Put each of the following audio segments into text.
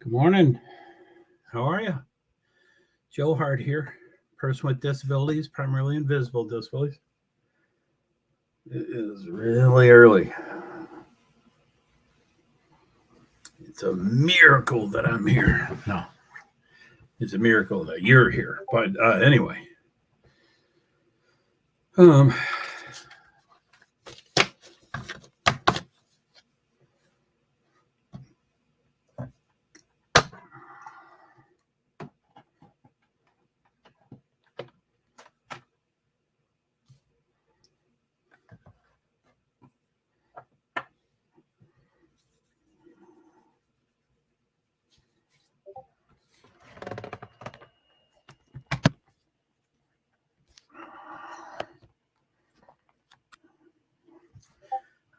Good morning. How are you? JoeHart here, person with disabilities, primarily invisible disabilities. It is really early. It's a miracle that I'm here. No, it's a miracle that you're here. But anyway, I'm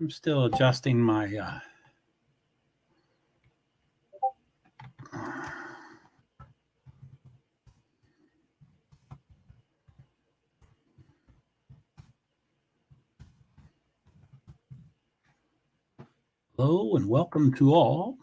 still adjusting my hello and welcome to all.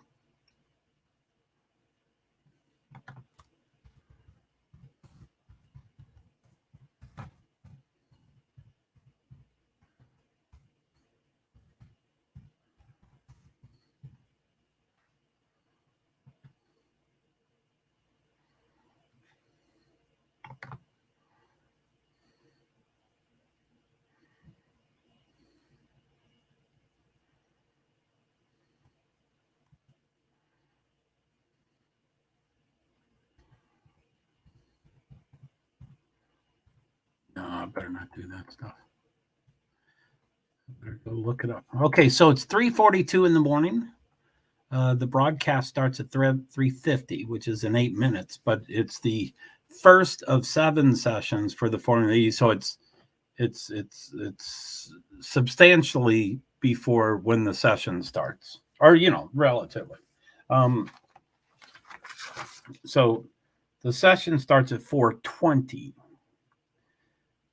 No, I better not do that stuff. I better go look it up. Okay, so it's 3:42 in the morning. The broadcast starts at 3:50, which is in 8 minutes, but it's the first of 7 sessions for the Formula E, so it's substantially before when the session starts, or relatively. So the session starts at 4:20,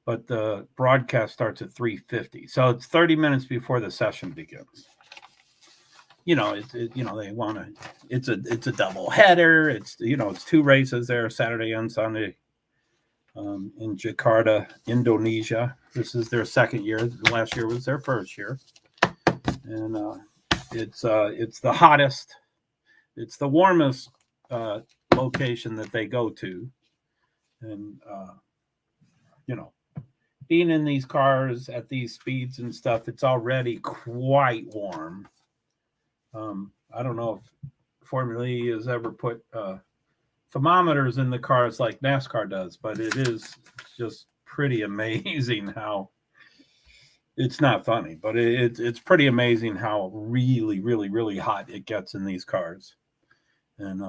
but the broadcast starts at 3:50. So it's 30 minutes before the session begins. They want to. It's a double header. It's 2 races there, Saturday and Sunday, in Jakarta, Indonesia. This is their second year. Last year was their first year, and it's the hottest. It's the warmest location that they go to, and being in these cars at these speeds and stuff, it's already quite warm. I don't know if Formula E has ever put thermometers in the cars like NASCAR does, but it is just pretty amazing how it's not funny, but it's pretty amazing how really, really, really hot it gets in these cars. And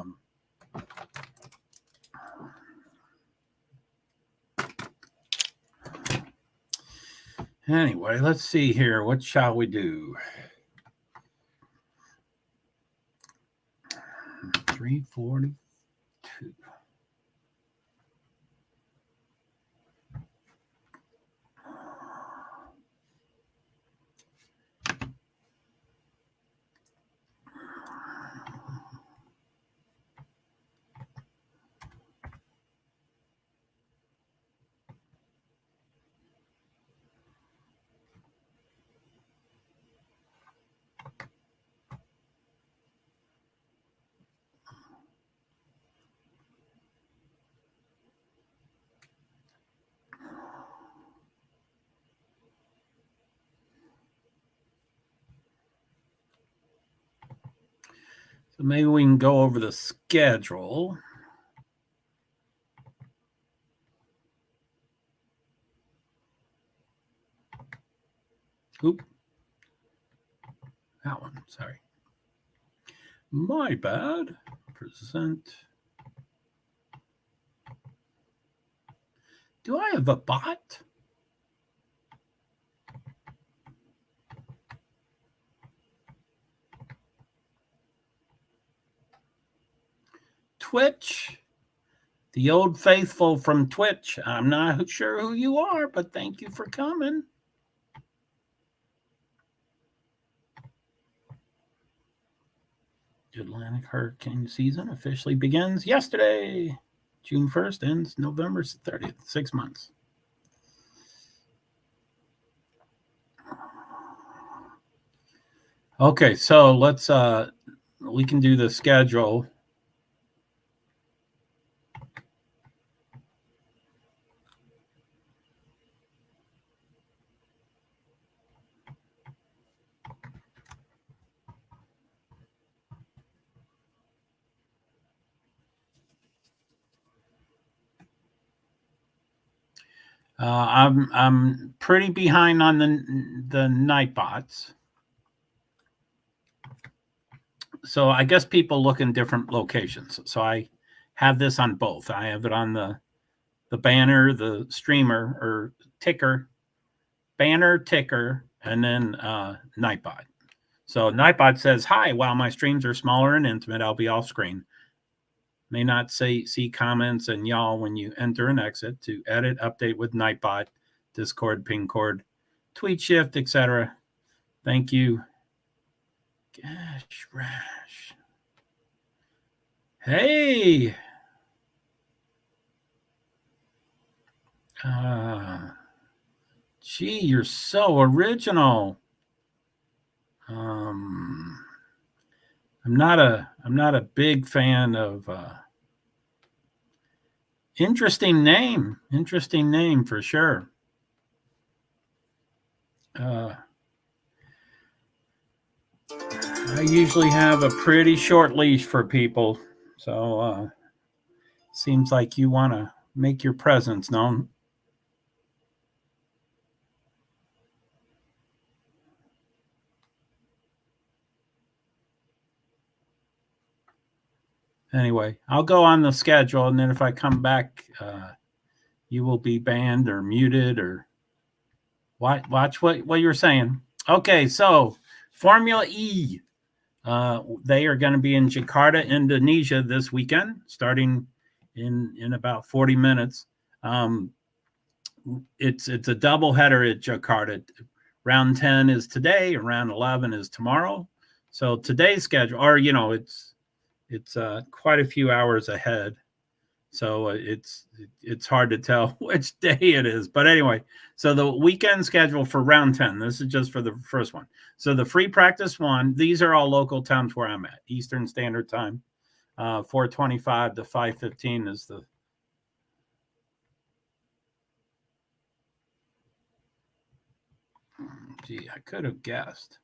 anyway, let's see here. What shall we do? 3:42. So maybe we can go over the schedule. Oop. That one, sorry. My bad. Present. Do I have a bot? Twitch, the old faithful from Twitch. I'm not sure who you are, but thank you for coming. Atlantic hurricane season officially begins yesterday. June 1st, ends November 30th, 6 months. Okay, so let's, we can do the schedule. I'm pretty behind on the Nightbots. So I guess people look in different locations. So I have this on both. I have it on the banner, the streamer or ticker, banner, ticker, and then Nightbot. So Nightbot says, "Hi, while my streams are smaller and intimate, I'll be off screen. May not see comments and y'all when you enter and exit. To edit, update with Nightbot, Discord, Pingcord, Tweet Shift, etc. Thank you." Gosh, Rash. Hey. Gee, you're so original. I'm not a big fan of interesting name for sure. I usually have a pretty short leash for people, so seems like you want to make your presence known. Anyway, I'll go on the schedule, and then if I come back, you will be banned or muted or watch what you're saying. Okay, so Formula E. They are going to be in Jakarta, Indonesia this weekend, starting in about 40 minutes. It's a double header at Jakarta. Round 10 is today, and round 11 is tomorrow. So today's schedule, or it's quite a few hours ahead. So it's hard to tell which day it is. But anyway, so the weekend schedule for round 10, this is just for the first one. So the free practice one, these are all local towns where I'm at. Eastern Standard Time, 4:25 to 5:15 is the. Gee, I could have guessed.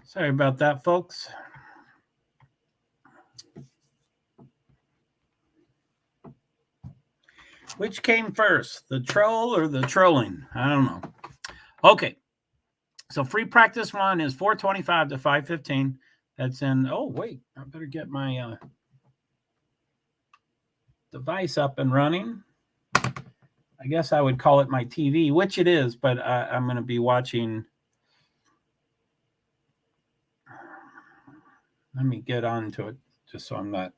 Sorry about that, folks. Which came first, the troll or the trolling? I don't know. Okay. So free practice one is 4:25 to 5:15. That's in, oh, wait, I better get my device up and running. I guess I would call it my TV, which it is, but I'm going to be watching. Let me get on to it just so I'm not.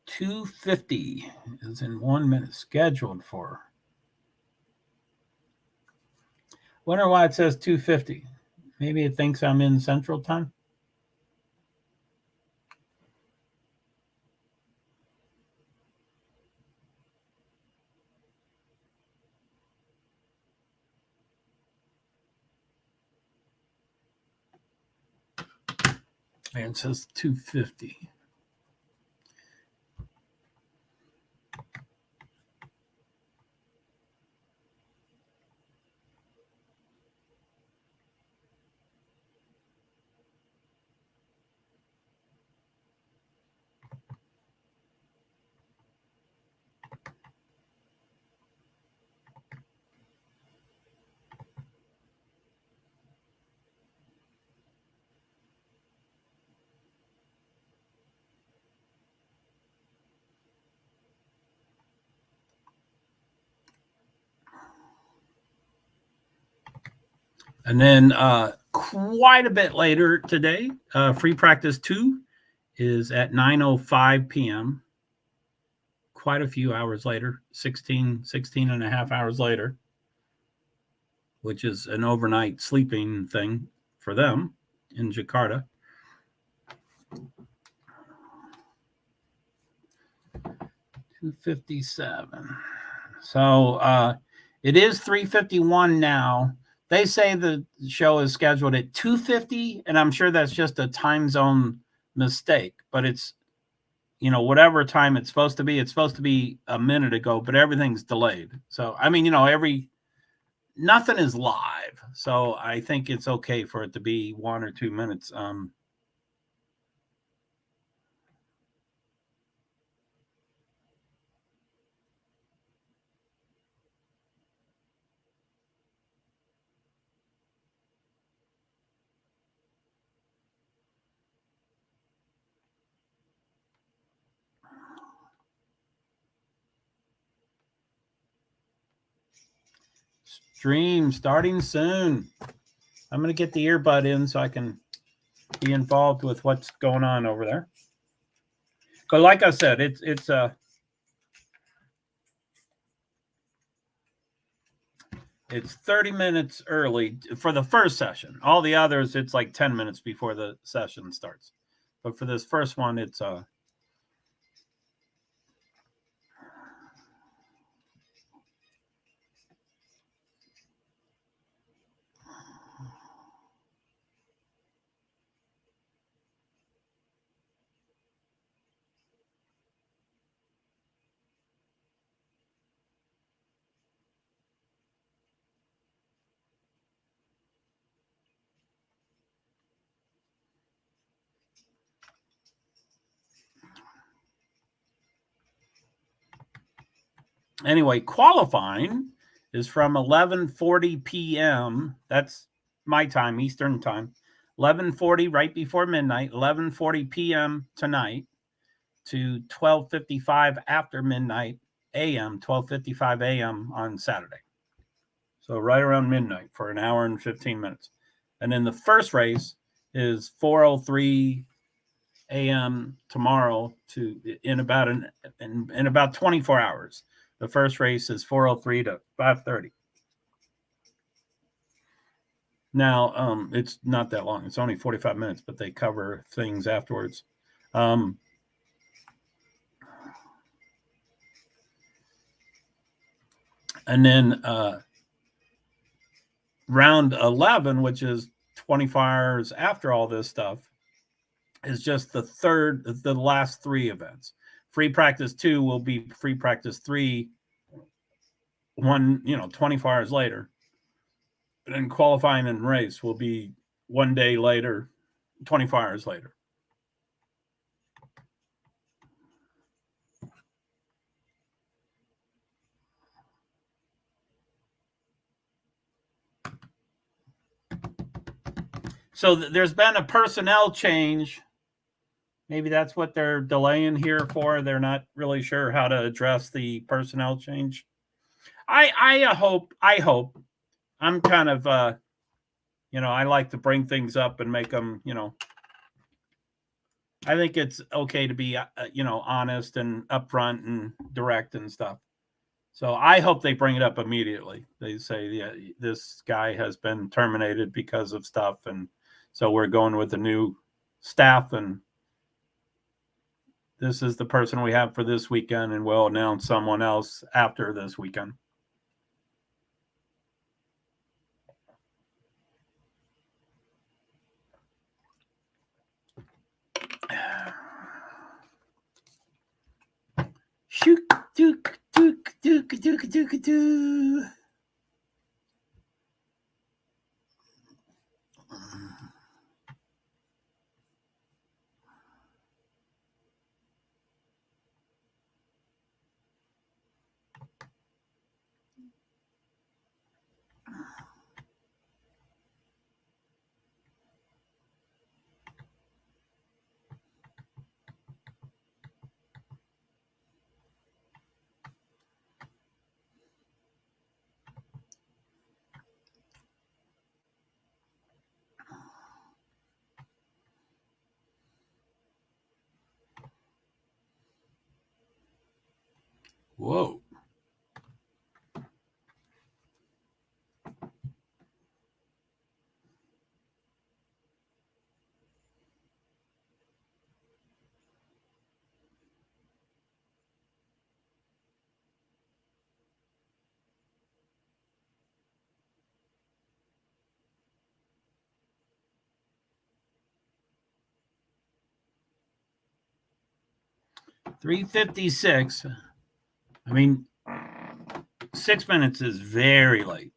$2:50 is in 1 minute scheduled for. Wonder why it says 2:50. Maybe it thinks I'm in Central Time. And it says 2:50. And then quite a bit later today, free practice 2 is at 9:05 p.m. Quite a few hours later, 16 and a half hours later, which is an overnight sleeping thing for them in Jakarta. $257. So it is $351 now. They say the show is scheduled at $250, and I'm sure that's just a time zone mistake, but it's, whatever time it's supposed to be a minute ago, but everything's delayed. So, I mean, nothing is live. So I think it's okay for it to be 1 or 2 minutes. Stream starting soon. I'm going to get the earbud in so I can be involved with what's going on over there. But like I said, it's 30 minutes early for the first session. All the others, it's like 10 minutes before the session starts. But for this first one, it's anyway, qualifying is from 11:40 p.m. That's my time, Eastern time. 11:40 right before midnight, 11:40 p.m. tonight to 12:55 after midnight a.m., 12:55 a.m. on Saturday. So right around midnight for an hour and 15 minutes. And then the first race is 4:03 a.m. tomorrow in about 24 hours. The first race is 4:03 to 5:30. Now, it's not that long. It's only 45 minutes, but they cover things afterwards. And then round 11, which is 24 hours after all this stuff, is just the last 3 events. Free practice 2 will be free practice 3, 24 hours later. And then qualifying and race will be 1 day later, 24 hours later. So there's been a personnel change. Maybe that's what they're delaying here for. They're not really sure how to address the personnel change. I hope. I'm kind of, I like to bring things up and make them, I think it's okay to be, honest and upfront and direct and stuff. So I hope they bring it up immediately. They say, yeah, this guy has been terminated because of stuff. And so we're going with a new staff, and this is the person we have for this weekend, and we'll announce someone else after this weekend. Shoot, dook, dook, dook, dook, dook, dook. Whoa. $3.56. I mean, 6 minutes is very late.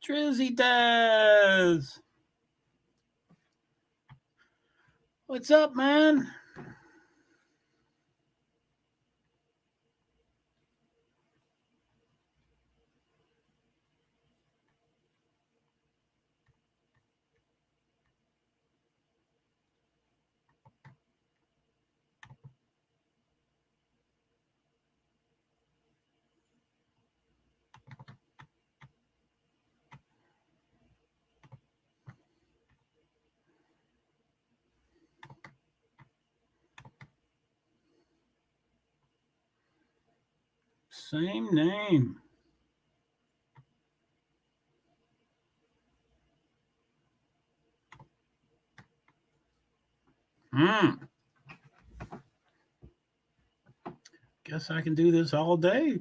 Drizzy Daz. What's up, man? Same name. Guess I can do this all day.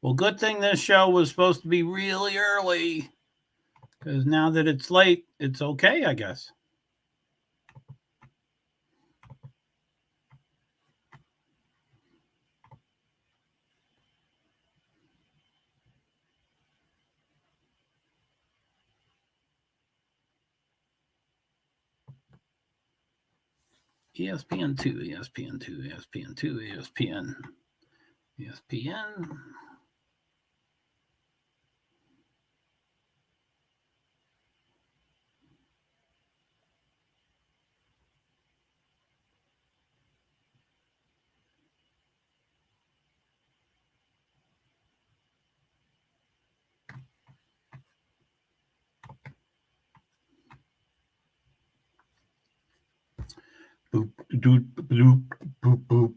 Well, good thing this show was supposed to be really early, because now that it's late, it's okay, I guess. ESPN2, ESPN2, ESPN2, ESPN, ESPN. Boop, doop, boop, boop, boop.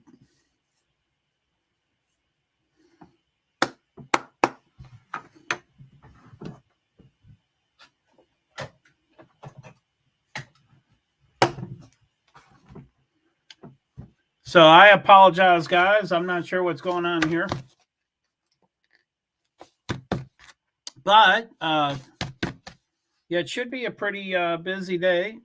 So I apologize, guys. I'm not sure what's going on here. But yeah, it should be a pretty busy day.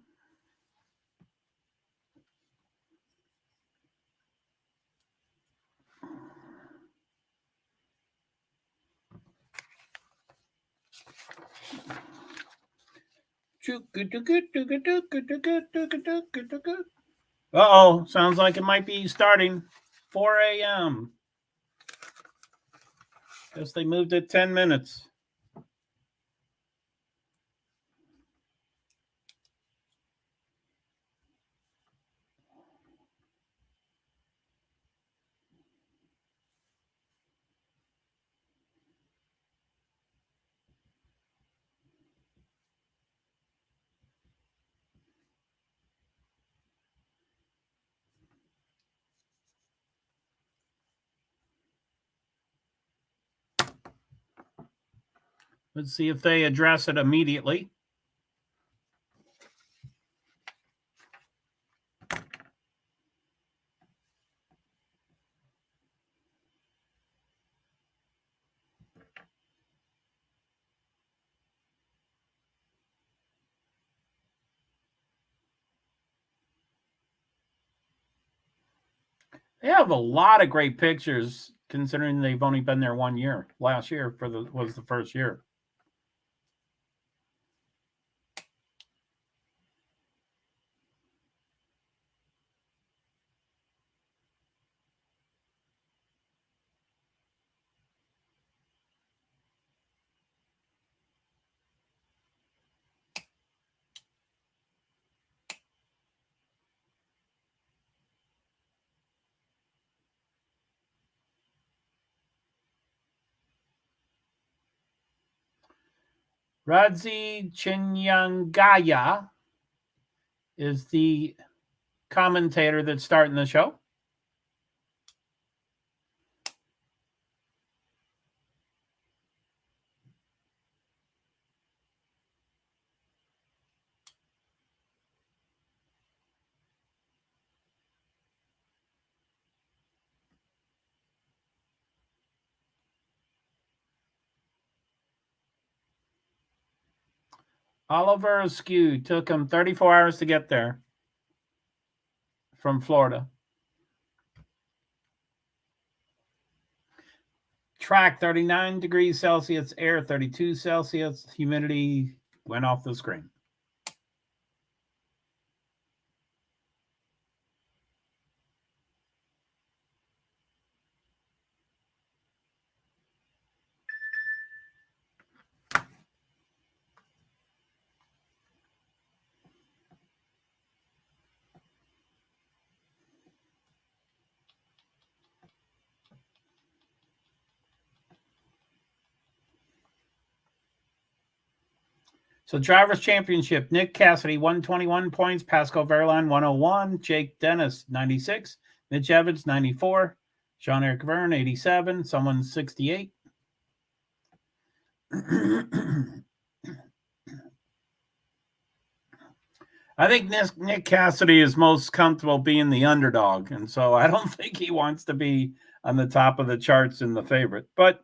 Uh-oh, sounds like it might be starting 4 a.m. Guess they moved it 10 minutes. Let's see if they address it immediately. They have a lot of great pictures considering they've only been there 1 year. Last year was the first year. Radzi Chinyangaya is the commentator that's starting the show. Oliver Askew took him 34 hours to get there from Florida. Track 39 degrees Celsius, air 32 Celsius, humidity went off the screen. So Drivers' Championship, Nick Cassidy, 121 points, Pascal Verlaine, 101, Jake Dennis, 96, Mitch Evans, 94, Jean-Eric Verne, 87, someone 68. I think Nick Cassidy is most comfortable being the underdog, and so I don't think he wants to be on the top of the charts in the favorite. But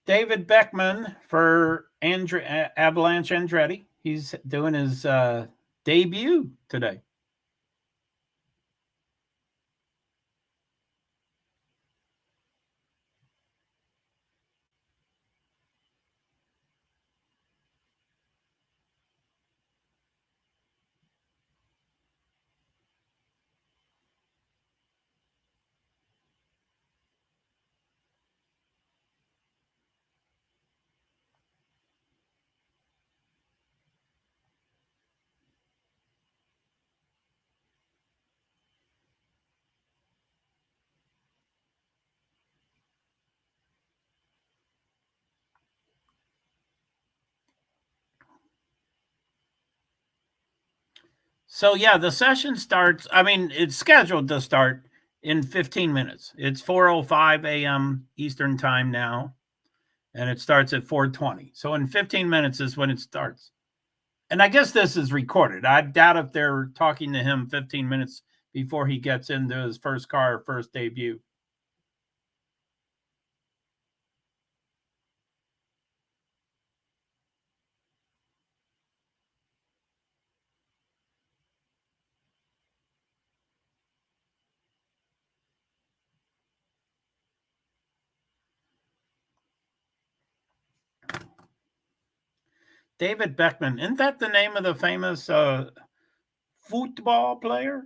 David Beckman for Avalanche Andretti. He's doing his debut today. So yeah, the session starts. I mean, it's scheduled to start in 15 minutes. It's 4:05 a.m. Eastern time now, and it starts at 4:20. So in 15 minutes is when it starts. And I guess this is recorded. I doubt if they're talking to him 15 minutes before he gets into his first car, first debut. David Beckman. Isn't that the name of the famous football player?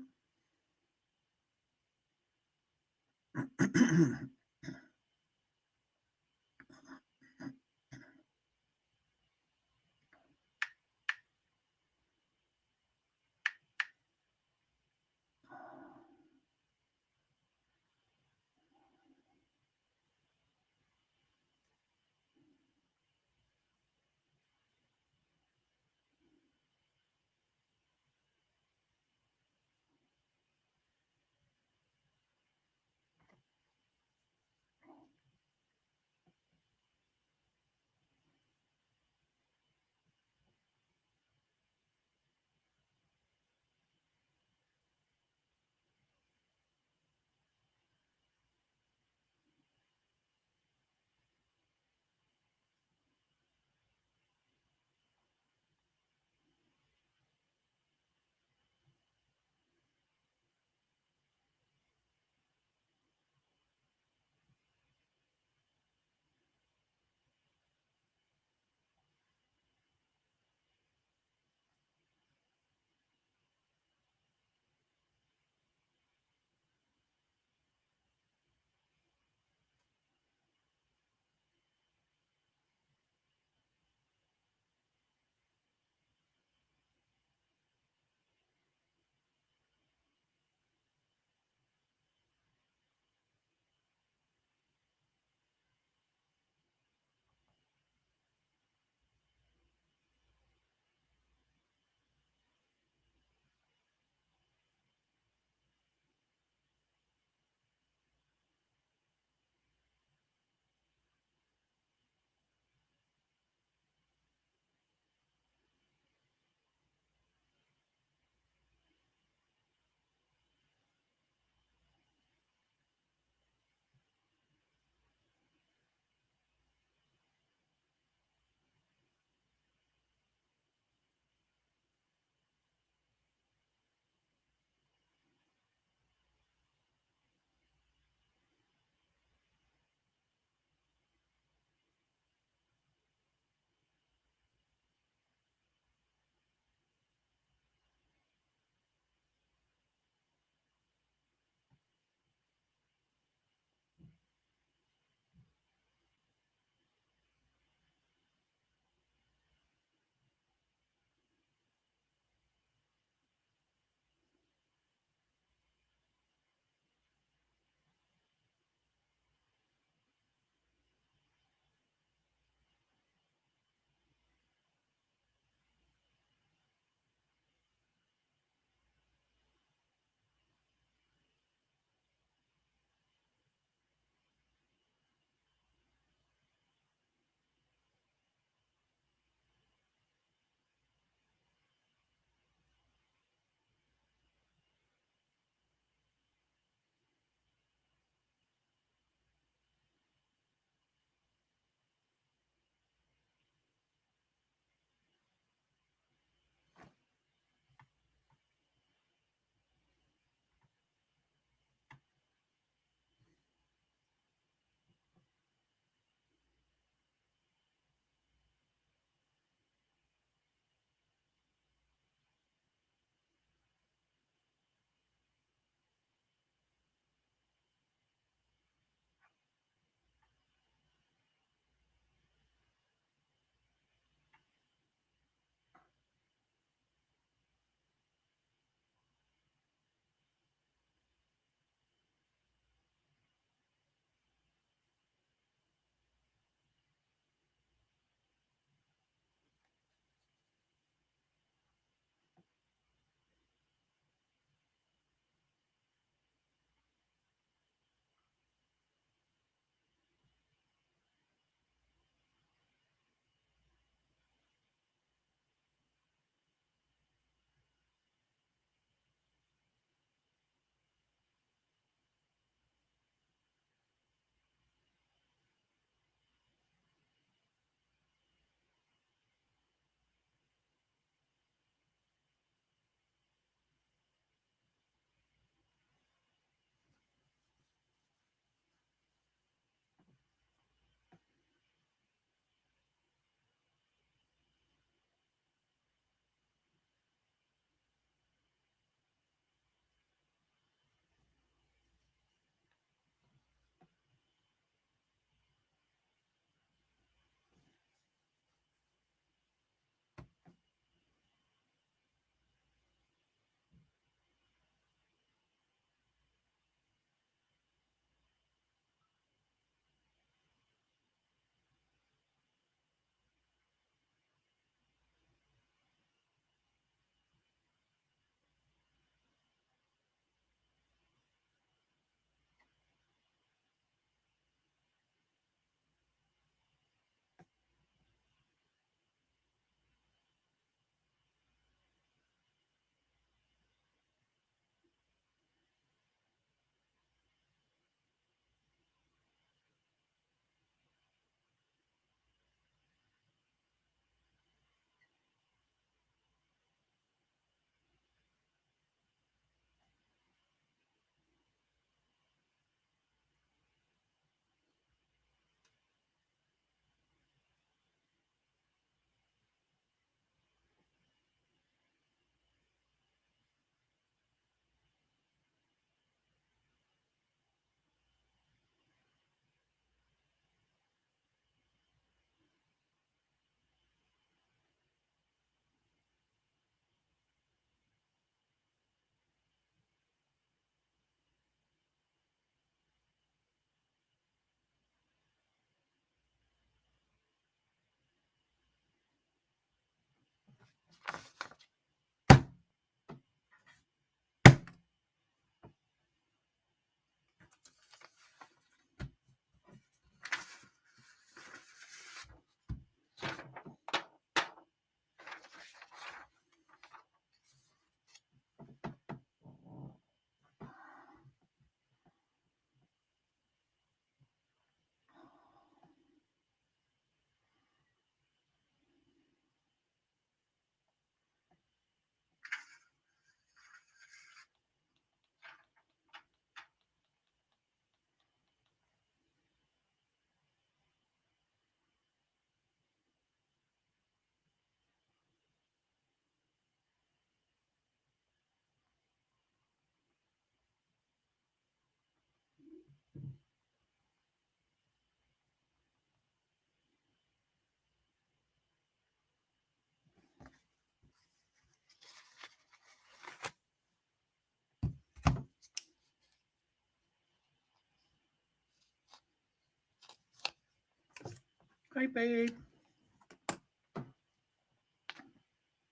Hi, babe.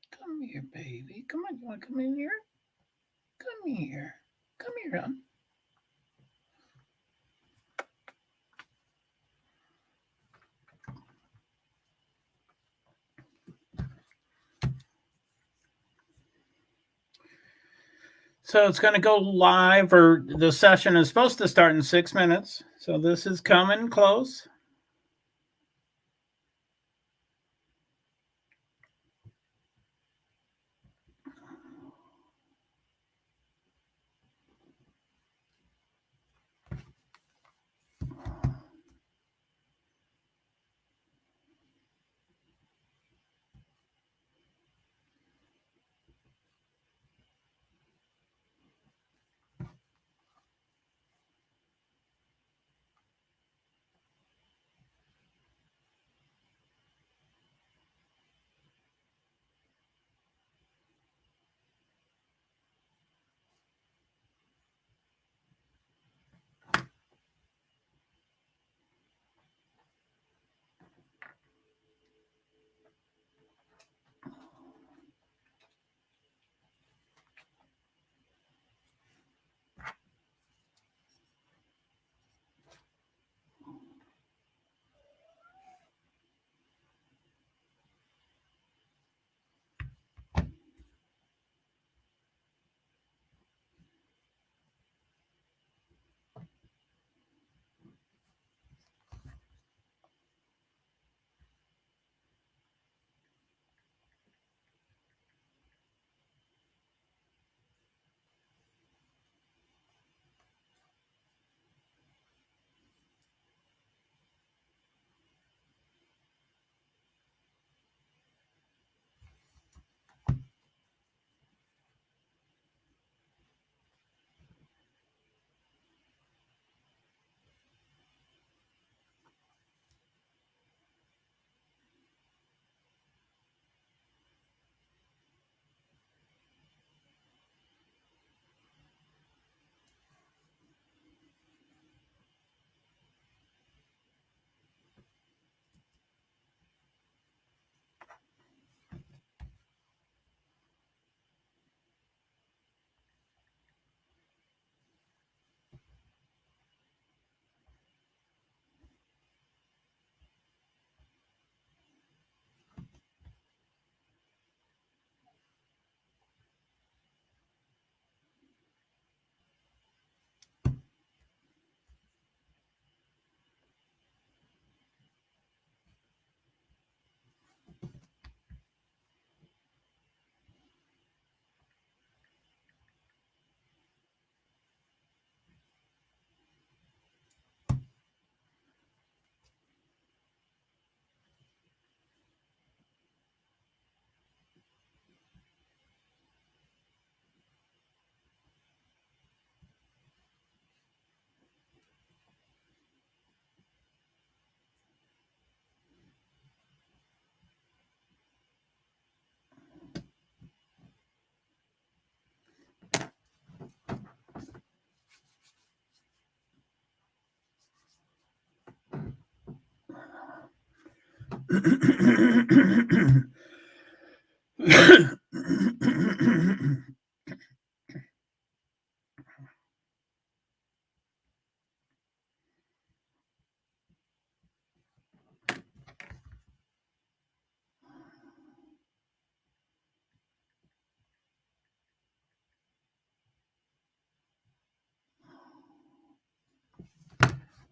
Come here, baby. Come on. You want to come in here? Come here. Come here, hon. So it's going to go live, or the session is supposed to start in 6 minutes. So this is coming close.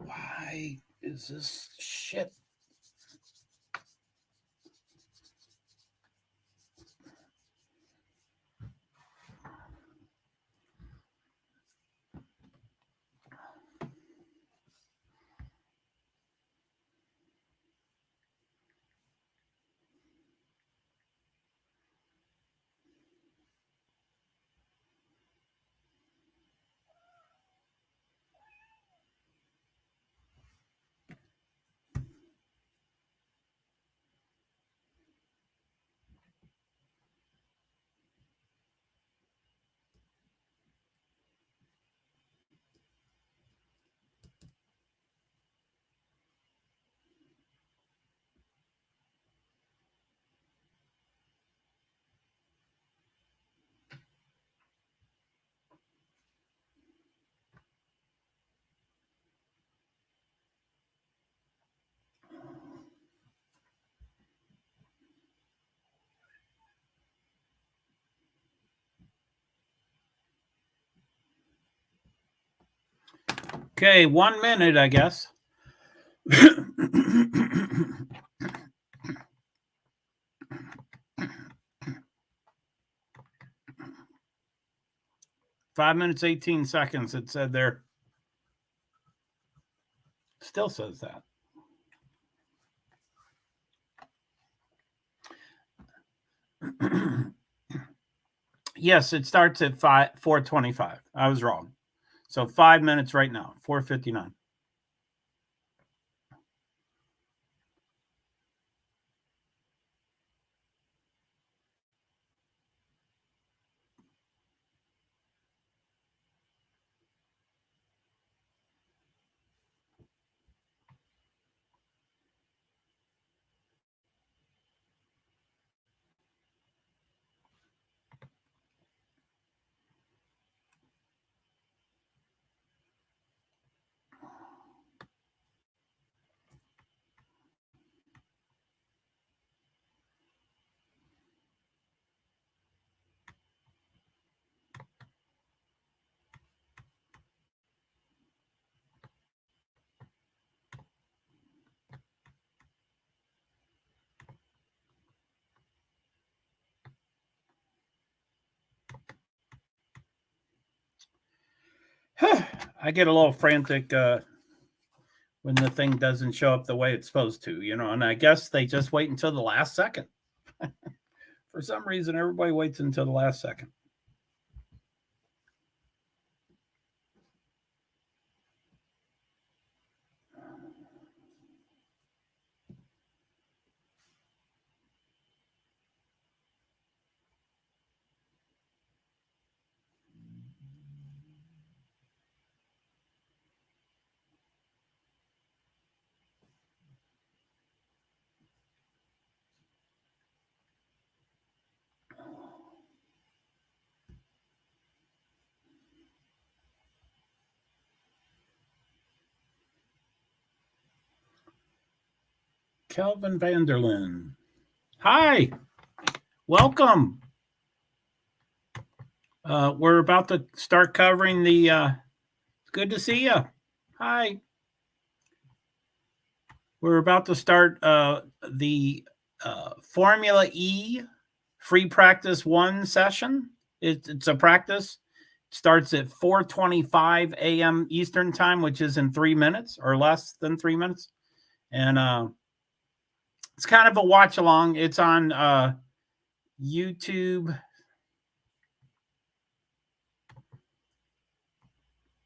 Why is this shit? Okay, 1 minute, I guess. 5 minutes, 18 seconds, it said there. Still says that. Yes, it starts at 4:25. I was wrong. So 5 minutes right now, 4:59. I get a little frantic when the thing doesn't show up the way it's supposed to, and I guess they just wait until the last second. For some reason, everybody waits until the last second. Kelvin Vanderlyn. Hi. Welcome. We're about to start covering the good to see you. Hi. We're about to start the Formula E free practice 1 session. It's a practice. It starts at 4:25 a.m. Eastern time, which is in 3 minutes or less than 3 minutes. And it's kind of a watch along. It's on YouTube.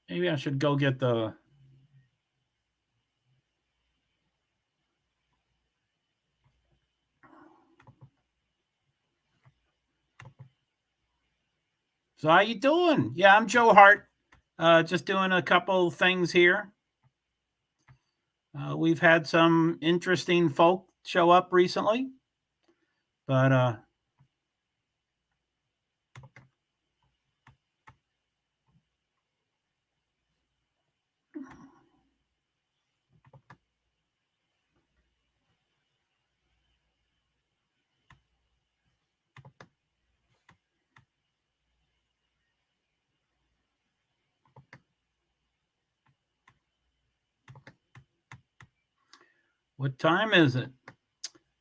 Maybe I should go get the... So how you doing? Yeah, I'm JoeHart. Just doing a couple things here. We've had some interesting folk show up recently, but what time is it?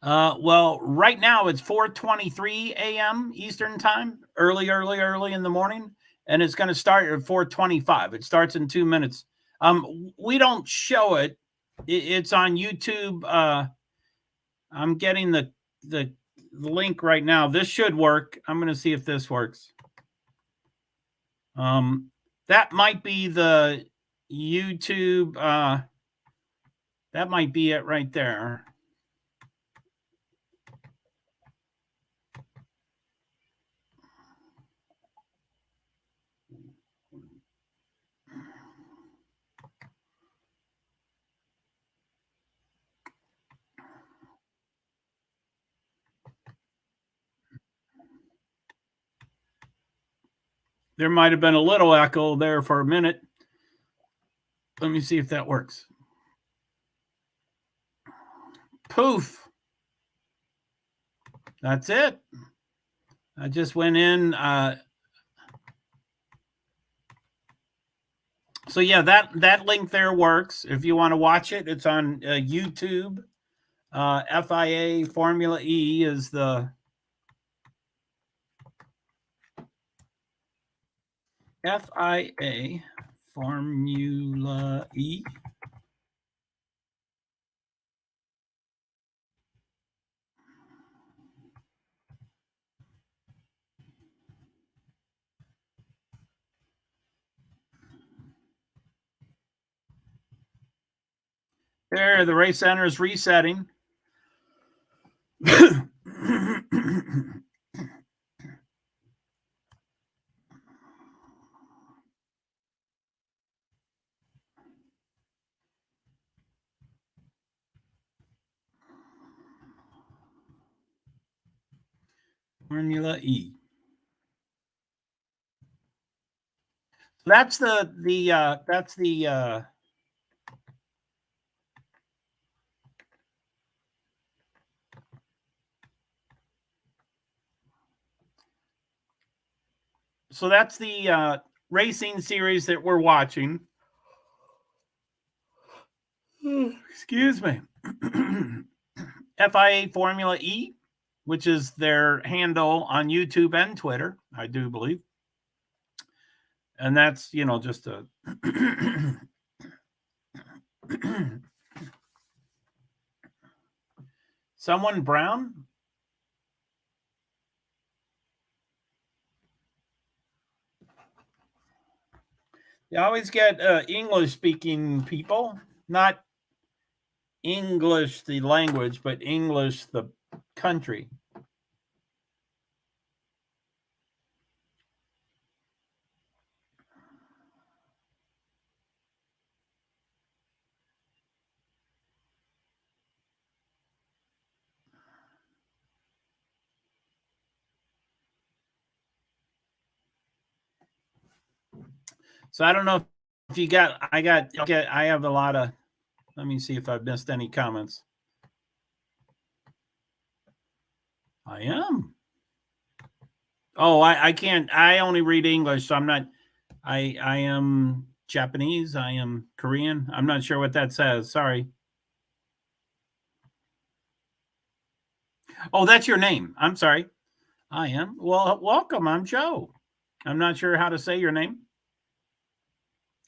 Well, right now it's 4:23 a.m. Eastern time, early in the morning, and it's going to start at 4:25. It starts in 2 minutes. We don't show it. It's on YouTube. I'm getting the link right now. This should work. I'm going to see if this works. That might be the YouTube. That might be it right there. There might have been a little echo there for a minute. Let me see if that works. Poof. That's it. I just went in. So yeah, that link there works. If you want to watch it, it's on YouTube. FIA Formula E is the FIA Formula E. There, the race center is resetting. Formula E. That's the so that's the racing series that we're watching. Excuse me. FIA Formula E, which is their handle on YouTube and Twitter, I do believe. And that's, just a someone brown. You always get English speaking people, not English the language, but English the country. So I don't know if you got, I have a lot of, let me see if I've missed any comments. I am. Oh, I can't, I only read English, so I'm not, I am Japanese, I am Korean. I'm not sure what that says. Sorry. Oh, that's your name. I'm sorry. I am. Well, welcome. I'm Joe. I'm not sure how to say your name.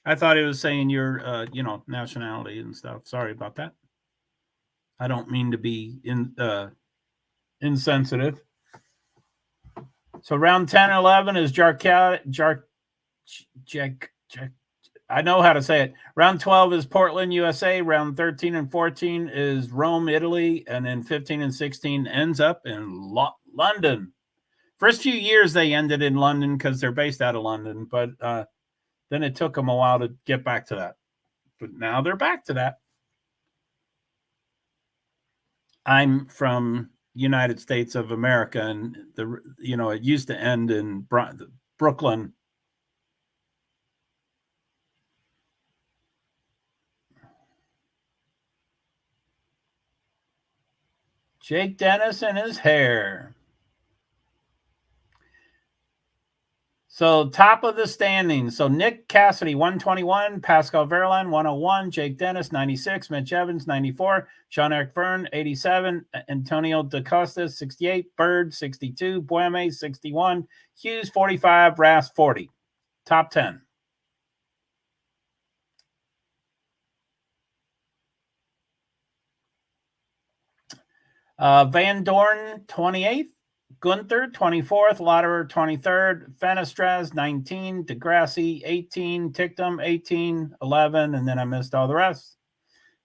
I thought it was saying your, nationality and stuff. Sorry about that. I don't mean to be insensitive. So round 10 and 11 is I know how to say it. Round 12 is Portland, USA. Round 13 and 14 is Rome, Italy. And then 15 and 16 ends up in London. First few years they ended in London because they're based out of London. But then it took them a while to get back to that. But now they're back to that. I'm from United States of America, and it used to end in Brooklyn. Jake Dennis and his hair. So top of the standings. So Nick Cassidy, 121. Pascal Verlaine, 101. Jake Dennis, 96. Mitch Evans, 94. Sean-Eric Verne, 87. Antonio Da Costa, 68. Bird, 62. Bueme, 61. Hughes, 45. Rass, 40. Top 10. Van Dorn, 28th. Gunther, 24th. Lauderer, 23rd. Fenestraz, 19. DeGrassi, 18. Tictum, 18. 11. And then I missed all the rest.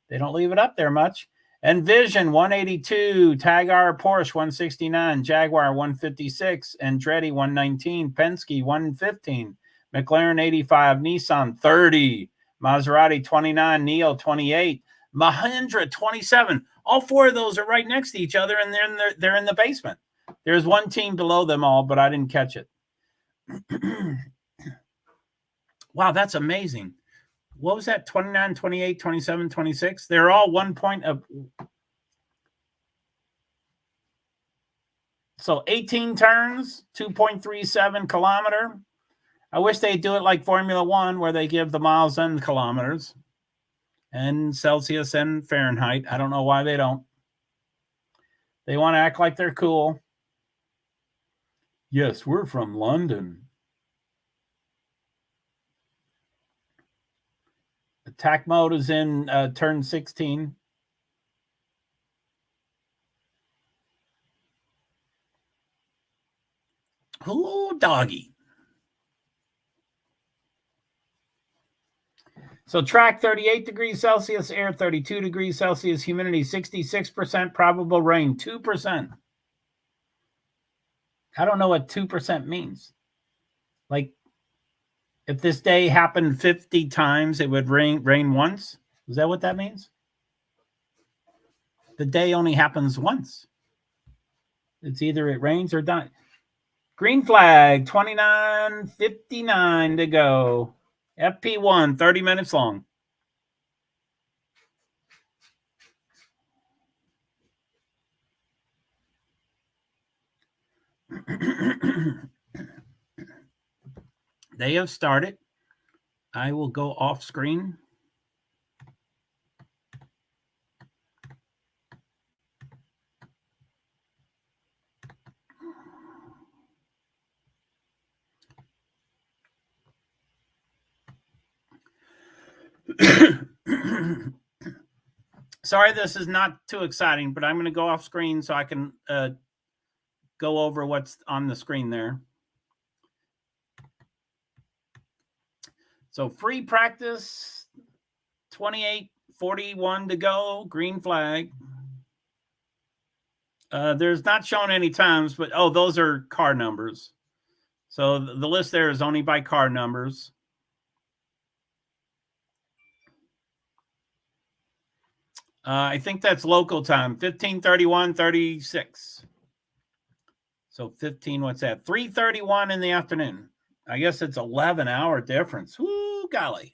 They don't leave it up there much. Envision, 182. Tagar, Porsche, 169. Jaguar, 156. Andretti, 119. Penske, 115. McLaren, 85. Nissan, 30. Maserati, 29. Neo, 28. Mahindra, 27. All four of those are right next to each other, and they're in the basement. There's one team below them all, but I didn't catch it. Wow, that's amazing. What was that? 29, 28, 27, 26? They're all 1 point of. So 18 turns, 2.37 kilometer. I wish they'd do it like Formula One, where they give the miles and kilometers and Celsius and Fahrenheit. I don't know why they don't. They want to act like they're cool. Yes, we're from London. Attack mode is in turn 16. Oh, doggy. So track 38 degrees Celsius, air 32 degrees Celsius, humidity 66%, probable rain 2%. I don't know what 2% means. Like, if this day happened 50 times, it would rain once? Is that what that means? The day only happens once. It's either it rains or doesn't. Green flag, 29:59 to go. FP1, 30 minutes long. They have started. I will go off screen. Sorry, this is not too exciting, but I'm going to go off screen so I can go over what's on the screen there. So free practice, 28:41 to go, green flag. There's not shown any times, but those are car numbers. So the list there is only by car numbers. I think that's local time, 15:31:36. So 15, what's that? 3:31 in the afternoon. I guess it's 11-hour difference. Woo, golly.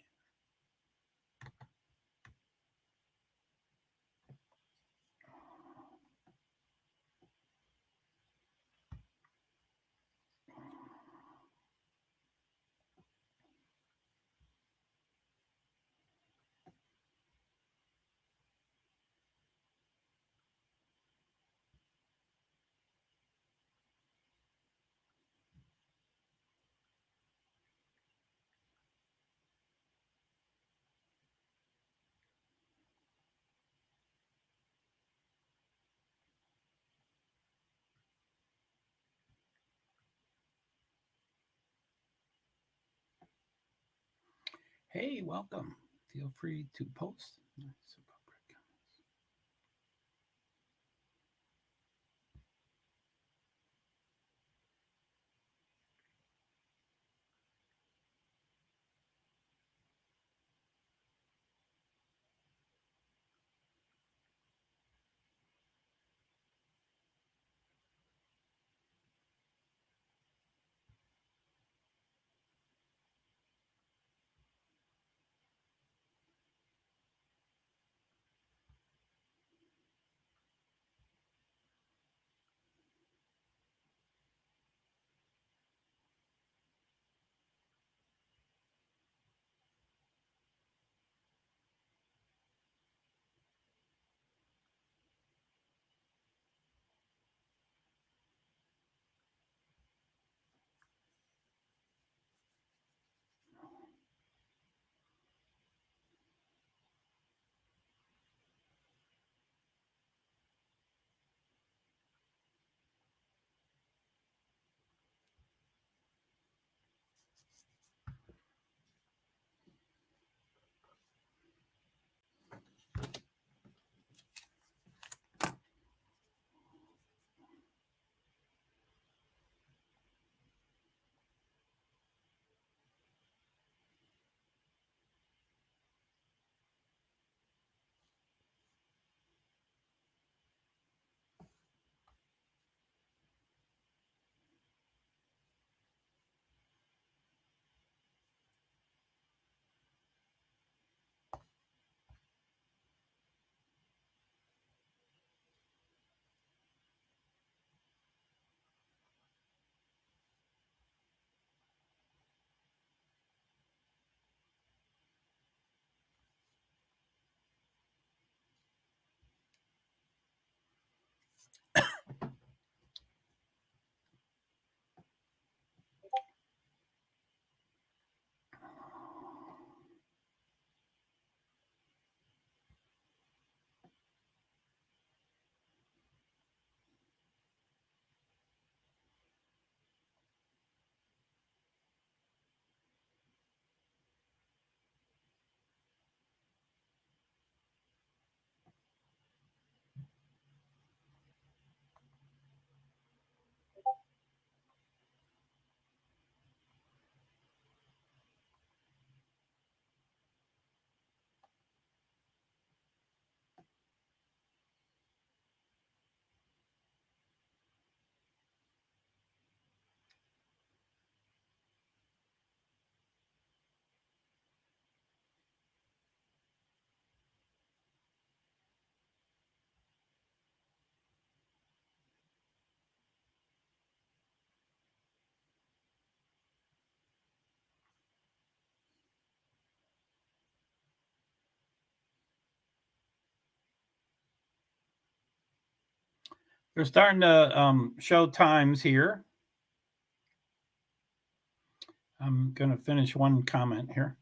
Hey, welcome. Feel free to post. They're starting to show times here. I'm going to finish one comment here.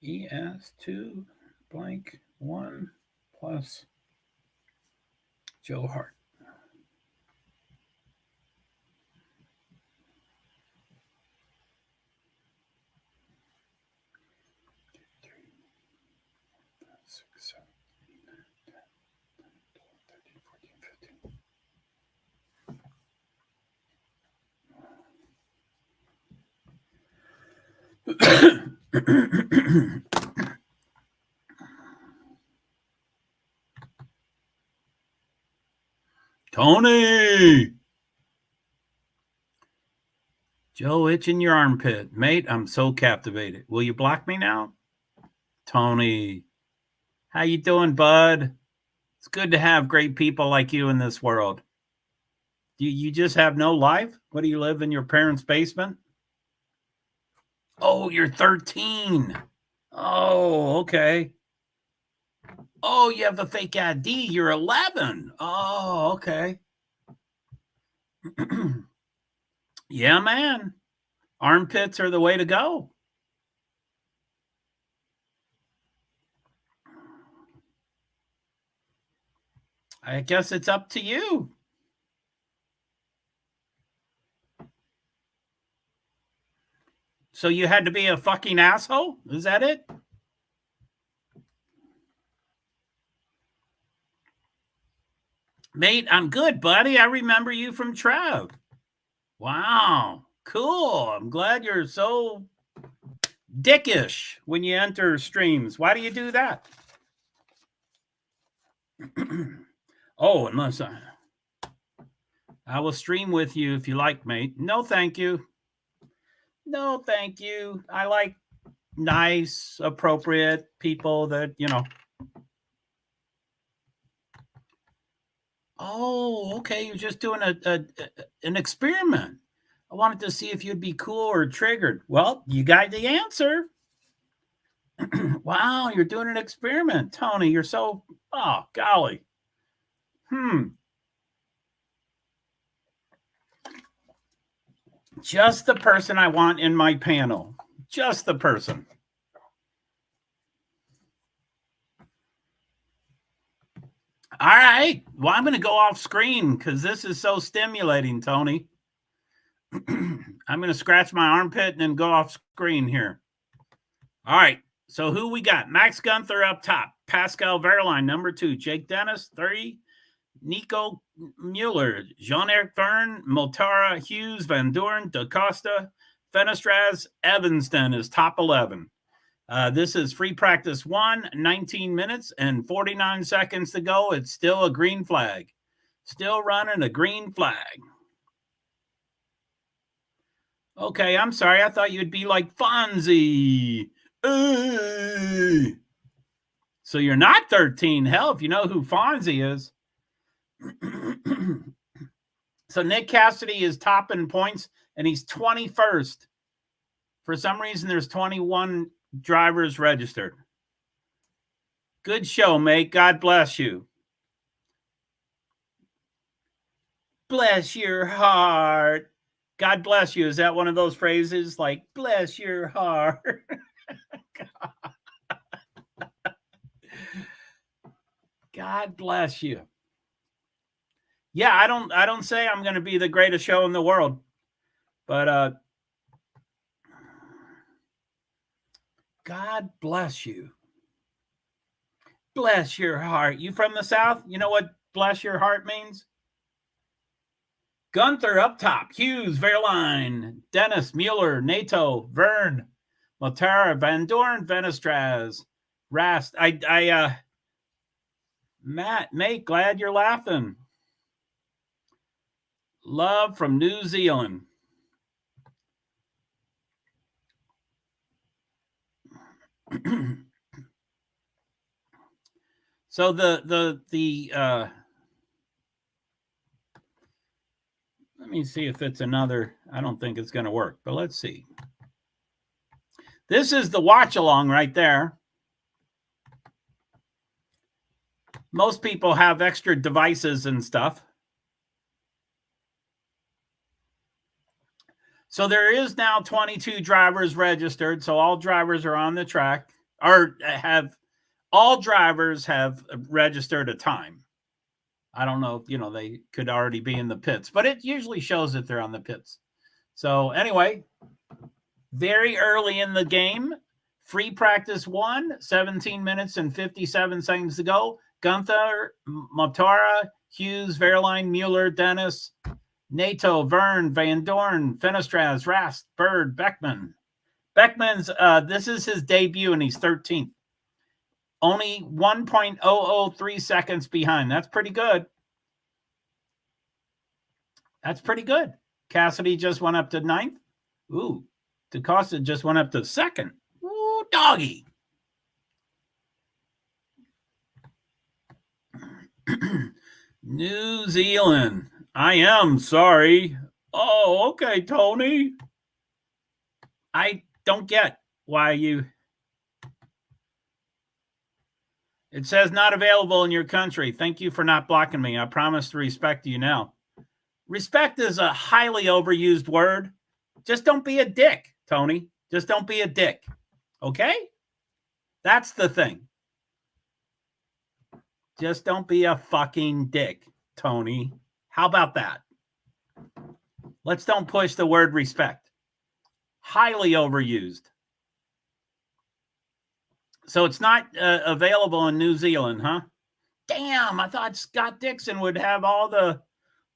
ES2 blank 1 plus JoeHart. Tony! Joe, itching your armpit. Mate, I'm so captivated. Will you block me now? Tony, how you doing, bud? It's good to have great people like you in this world. You just have no life? What, do you live in your parents' basement? Oh, you're 13. Oh, okay. Oh, you have a fake ID. You're 11. Oh, okay. Yeah, man. Armpits are the way to go. I guess it's up to you. So you had to be a fucking asshole? Is that it? Mate, I'm good, buddy. I remember you from Trev. Wow. Cool. I'm glad you're so dickish when you enter streams. Why do you do that? Oh, unless I will stream with you if you like, mate. No, thank you. No, thank you. I like nice, appropriate people that, you know. Oh, okay. You're just doing an experiment. I wanted to see if you'd be cool or triggered. Well, you got the answer. Wow, you're doing an experiment. Tony, you're so, oh, golly. Just the person I want in my panel. Just the person. All right. Well, I'm going to go off screen because this is so stimulating, Tony. I'm going to scratch my armpit and then go off screen here. All right. So who we got? Max Gunther up top. Pascal Verline, number 2. Jake Dennis, 3. Nico Mueller, Jean-Eric Verne, Motara, Hughes, Van Doorn, DaCosta, Fenestraz, Evanston is top 11. This is free practice 1, 19 minutes and 49 seconds to go. It's still a green flag. Still running a green flag. Okay, I'm sorry. I thought you'd be like Fonzie. So you're not 13. Hell, if you know who Fonzie is. So Nick Cassidy is top in points, and he's 21st. For some reason, there's 21 drivers registered. Good show, mate. God bless you. Bless your heart. God bless you. Is that one of those phrases like, bless your heart? God bless you. Yeah, I don't say I'm going to be the greatest show in the world, but God bless you. Bless your heart. You from the South? You know what bless your heart means? Gunther up top, Hughes, Verline, Dennis, Mueller, NATO, Vern, Motel, Van Dorn, Venestraz, Rast. Matt, mate, glad you're laughing. Love from New Zealand. So the let me see if it's another. I don't think it's going to work, but let's see. This is the watch along right there. Most people have extra devices and stuff. So there is now 22 drivers registered. So all drivers are on the track, or all drivers have registered a time. I don't know, they could already be in the pits, but it usually shows that they're on the pits. So anyway, very early in the game, free practice 1, 17 minutes and 57 seconds to go. Gunther, Motara, Hughes, Verline, Mueller, Dennis, NATO, Vern, Van Dorn, Fenestraz, Rast, Bird, Beckman. Beckman's, this is his debut, and he's 13th. Only 1.003 seconds behind. That's pretty good. That's pretty good. Cassidy just went up to 9th. Ooh, DeCosta just went up to 2nd. Ooh, doggy. New Zealand. I am sorry. Oh, okay, Tony. I don't get why you... It says not available in your country. Thank you for not blocking me. I promise to respect you now. Respect is a highly overused word. Just don't be a dick, Tony. Just don't be a dick. Okay? That's the thing. Just don't be a fucking dick, Tony. How about that? Let's don't push the word respect. Highly overused. So it's not available in New Zealand, huh? Damn, I thought Scott Dixon would have all the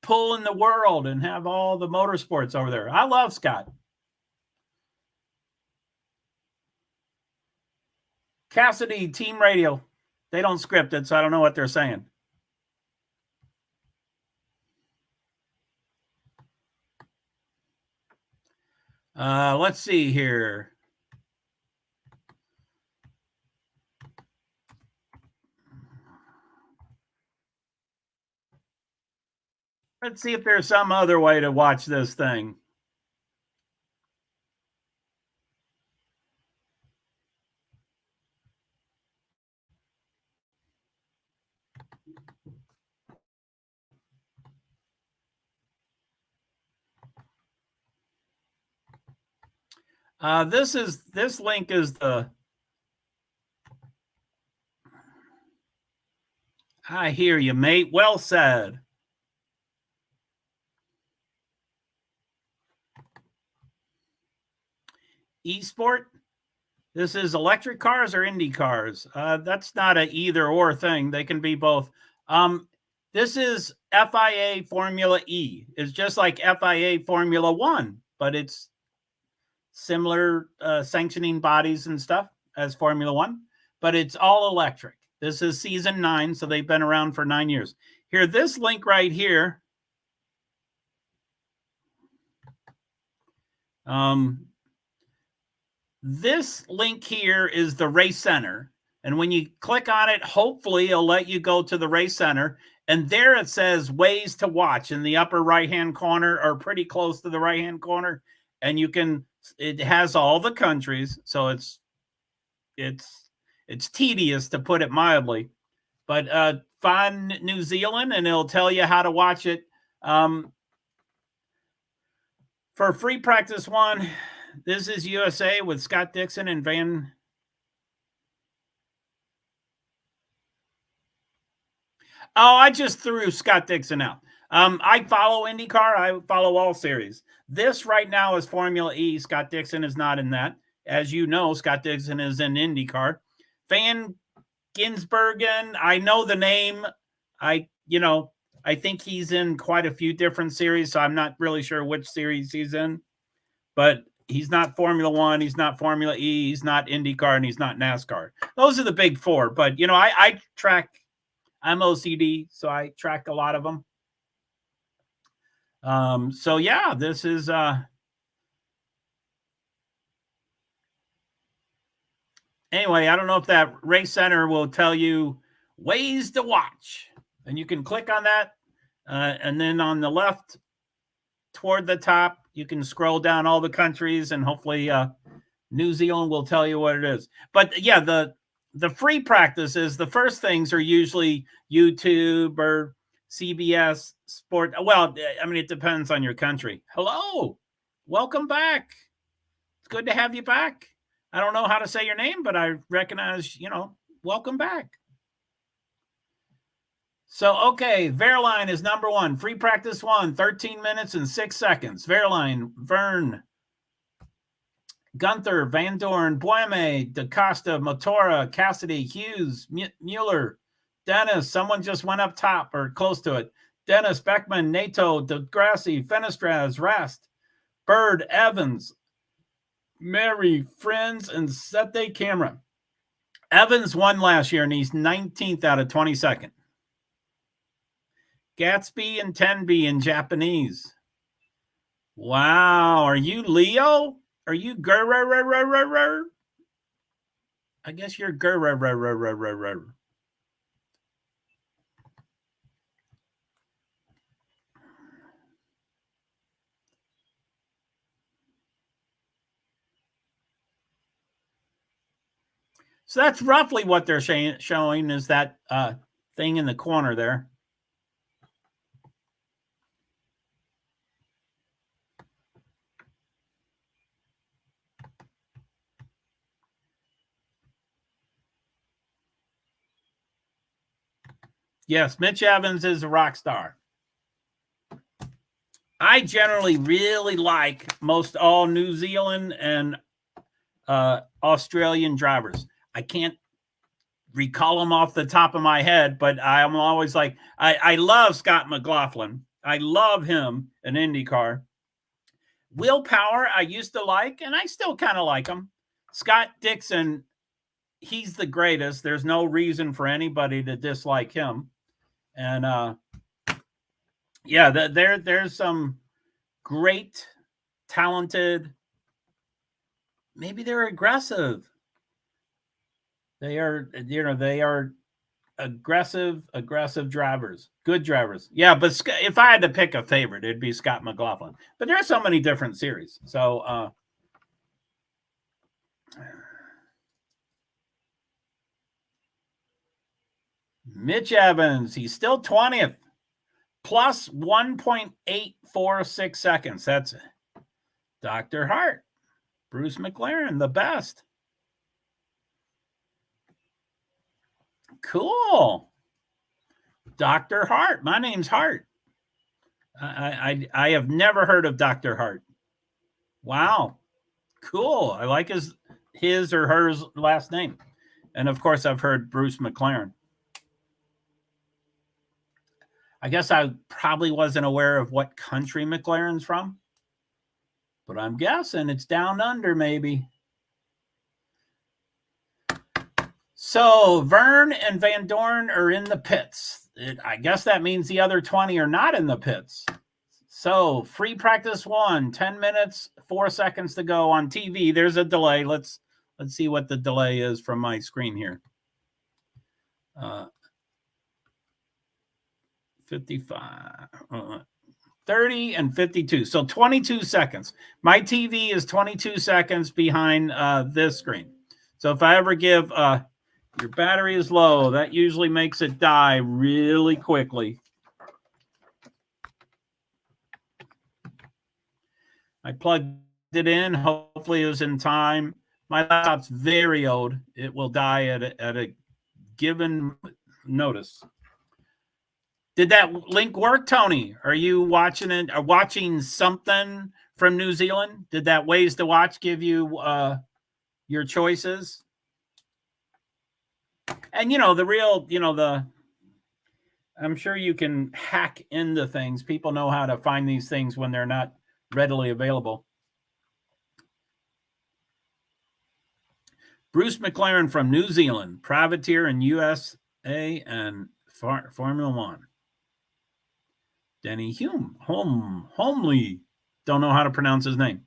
pull in the world and have all the motorsports over there. I love Scott. Cassidy, Team Radio. They don't script it, so I don't know what they're saying. Let's see here. Let's see if there's some other way to watch this thing. This link is the... I hear you, mate. Well said. Esport. This is electric cars or Indy cars. That's not an either or thing. They can be both. This is FIA Formula E. It's just like FIA Formula One, but it's similar sanctioning bodies and stuff as Formula One, but it's all electric. This is season 9, so they've been around for 9 years. Here, this link right here. This link here is the race center. And when you click on it, hopefully it'll let you go to the race center. And there it says ways to watch in the upper right-hand corner, or pretty close to the right-hand corner. And you can, it has all the countries. So it's tedious, to put it mildly. But find New Zealand and it'll tell you how to watch it. For free practice 1, this is USA with Scott Dixon and Van. Oh, I just threw Scott Dixon out. I follow IndyCar. I follow all series. This right now is Formula E. Scott Dixon is not in that. As you know, Scott Dixon is in IndyCar. Van Ginsbergen, I know the name. I think he's in quite a few different series, so I'm not really sure which series he's in. But he's not Formula One, he's not Formula E, he's not IndyCar, and he's not NASCAR. Those are the big four. But, I track, I'm OCD, so I track a lot of them. So, yeah, this is... Anyway, I don't know if that race center will tell you ways to watch. And you can click on that. And then on the left toward the top, you can scroll down all the countries, and hopefully New Zealand will tell you what it is. But yeah, the free practices, the first things are usually YouTube or CBS Sport. Well, I mean, it depends on your country. Hello, welcome back. It's good to have you back. I don't know how to say your name, but I recognize, welcome back. So, okay, Verline is number one. Free practice 1, 13 minutes and 6 seconds. Verline, Vern, Gunther, Van Dorn, Bueme, DaCosta, Motora, Cassidy, Hughes, Mueller, Dennis. Someone just went up top or close to it. Dennis, Beckman, Nato, DeGrassi, Fenestraz, Rast, Bird, Evans, Mary, Friends, and Sete Camera. Evans won last year, and he's 19th out of 22nd. Gatsby and Tenby in Japanese. Wow. Are you Leo? Are you Gur? I guess you're Gur. So that's roughly what they're showing is that thing in the corner there. Yes, Mitch Evans is a rock star. I generally really like most all New Zealand and Australian drivers. I can't recall them off the top of my head, but I'm always like, I love Scott McLaughlin. I love him in IndyCar. Will Power, I used to like, and I still kind of like him. Scott Dixon, he's the greatest. There's no reason for anybody to dislike him. And yeah, there's some great, talented, maybe they're aggressive. They are aggressive drivers, good drivers. Yeah, but if I had to pick a favorite, it'd be Scott McLaughlin. But there are so many different series. So Mitch Evans, he's still 20th, plus 1.846 seconds. That's Dr. Hart, Bruce McLaren, the best. Cool. Dr. Hart. My name's Hart. I have never heard of Dr. Hart. Wow. Cool. I like his or her last name. And of course, I've heard Bruce McLaren. I guess I probably wasn't aware of what country McLaren's from, but I'm guessing it's down under maybe. So Vern and Van Dorn are in the pits. I guess that means the other 20 are not in the pits. So free practice 1, 10 minutes, 4 seconds to go on TV. There's a delay. Let's see what the delay is from my screen here. 55, 30, and 52. So 22 seconds. My TV is 22 seconds behind this screen. So if I ever give your battery is low, that usually makes it die really quickly. I plugged it in. Hopefully it was in time. My laptop's very old. It will die at a given notice. Did that link work, Tony? Are you watching it or watching something from New Zealand? Did that Ways to Watch give you your choices? And I'm sure you can hack into things. People know how to find these things when they're not readily available. Bruce McLaren from New Zealand, privateer in USA and Formula One. Denny Homely. Don't know how to pronounce his name.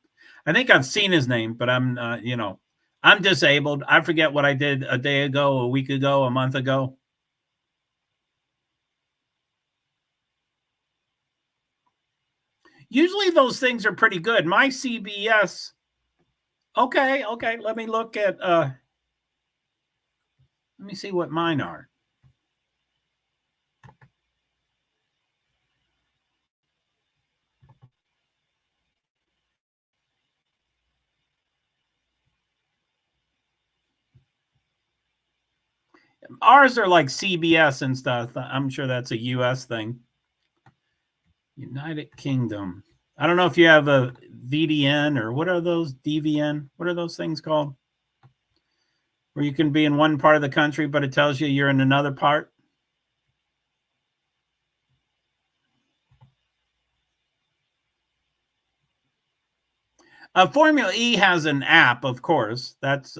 I think I've seen his name, but I'm disabled. I forget what I did a day ago, a week ago, a month ago. Usually those things are pretty good. My CBS. Okay. Let me look at let me see what mine are. Ours are like CBS and stuff. I'm sure that's a US thing. United Kingdom. I don't know if you have a VDN or what are those DVN? What are those things called? Where you can be in one part of the country, but it tells you you're in another part. Formula E has an app, of course. That's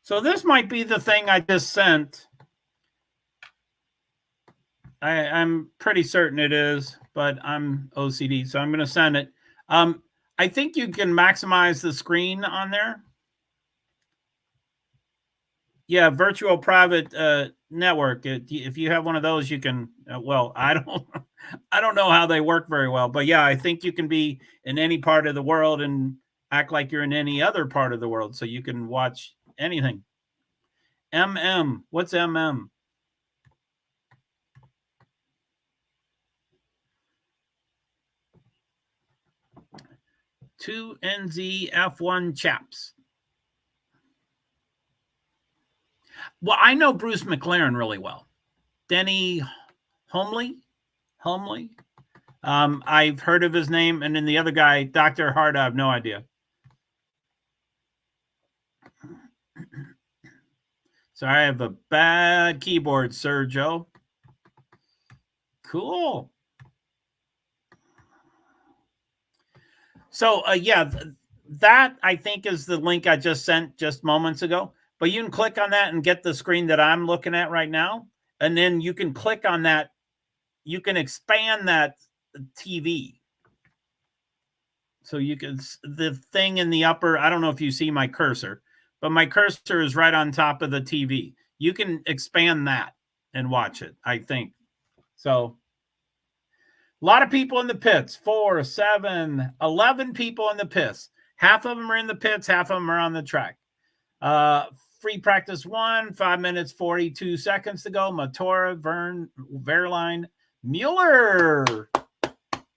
so this might be the thing I just sent. I'm pretty certain it is, but I'm OCD, so I'm going to send it. I think you can maximize the screen on there. Yeah, virtual private network. If you have one of those, you can. Well, I don't know how they work very well, but yeah, I think you can be in any part of the world and act like you're in any other part of the world, so you can watch anything. What's MM? 2NZ F1 chaps. Well, I know Bruce McLaren really well. Denny Homely. I've heard of his name, and then the other guy, Dr. Hart, I have no idea. Sorry, I have a bad keyboard, Sir Joe. Cool. So, yeah, that I think is the link I just sent just moments ago. But you can click on that and get the screen that I'm looking at right now. And then you can click on that. You can expand that TV. So you can, the thing in the upper, I don't know if you see my cursor, but my cursor is right on top of the TV. You can expand that and watch it, I think. So a lot of people in the pits, 4, 7, 11 people in the pits. Half of them are in the pits, half of them are on the track. Free practice 1, 5 minutes, 42 seconds to go. Matora, Verline, Mueller.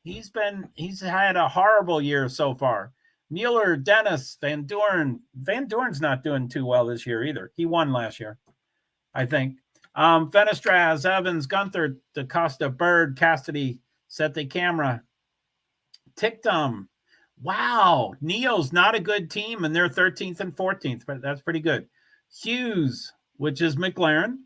He's had a horrible year so far. Mueller, Dennis, Van Doorn. Van Doorn's not doing too well this year either. He won last year, I think. Fenestraz, Evans, Gunther, DaCosta, Bird, Cassidy, Set the Camera, Tictum. Wow, Neo's not a good team, and they're 13th and 14th, but that's pretty good. Hughes, which is McLaren.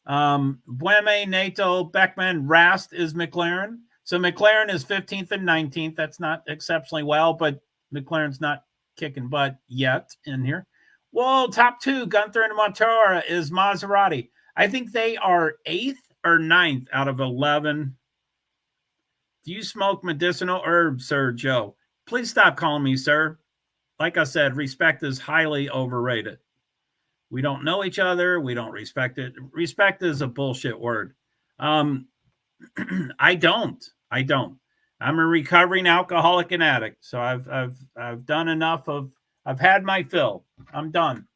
Bueme, Nato, Beckman, Rast is McLaren. So McLaren is 15th and 19th. That's not exceptionally well, but McLaren's not kicking butt yet in here. Well, top 2, Gunther and Motora is Maserati. I think they are 8th or 9th out of 11. Do you smoke medicinal herbs, Sir Joe? Please stop calling me sir. Like I said, respect is highly overrated. We don't know each other. We don't respect it. Respect is a bullshit word. I don't. I'm a recovering alcoholic and addict. So I've done enough of. I've had my fill. I'm done.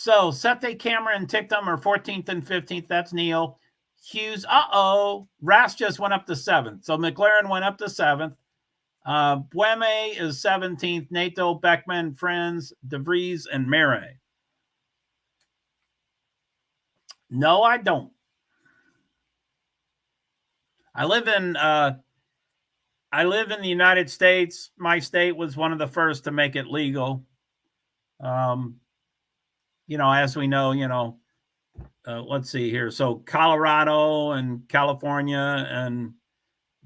So Sete Cameron and Tictum are 14th and 15th. That's Neil. Hughes, Rast just went up to 7th. So McLaren went up to 7th. Bueme is 17th. Nato, Beckman, Friends, DeVries, and Mare. No, I don't. I live in the United States. My state was one of the first to make it legal. As we know, let's see here. So Colorado and California and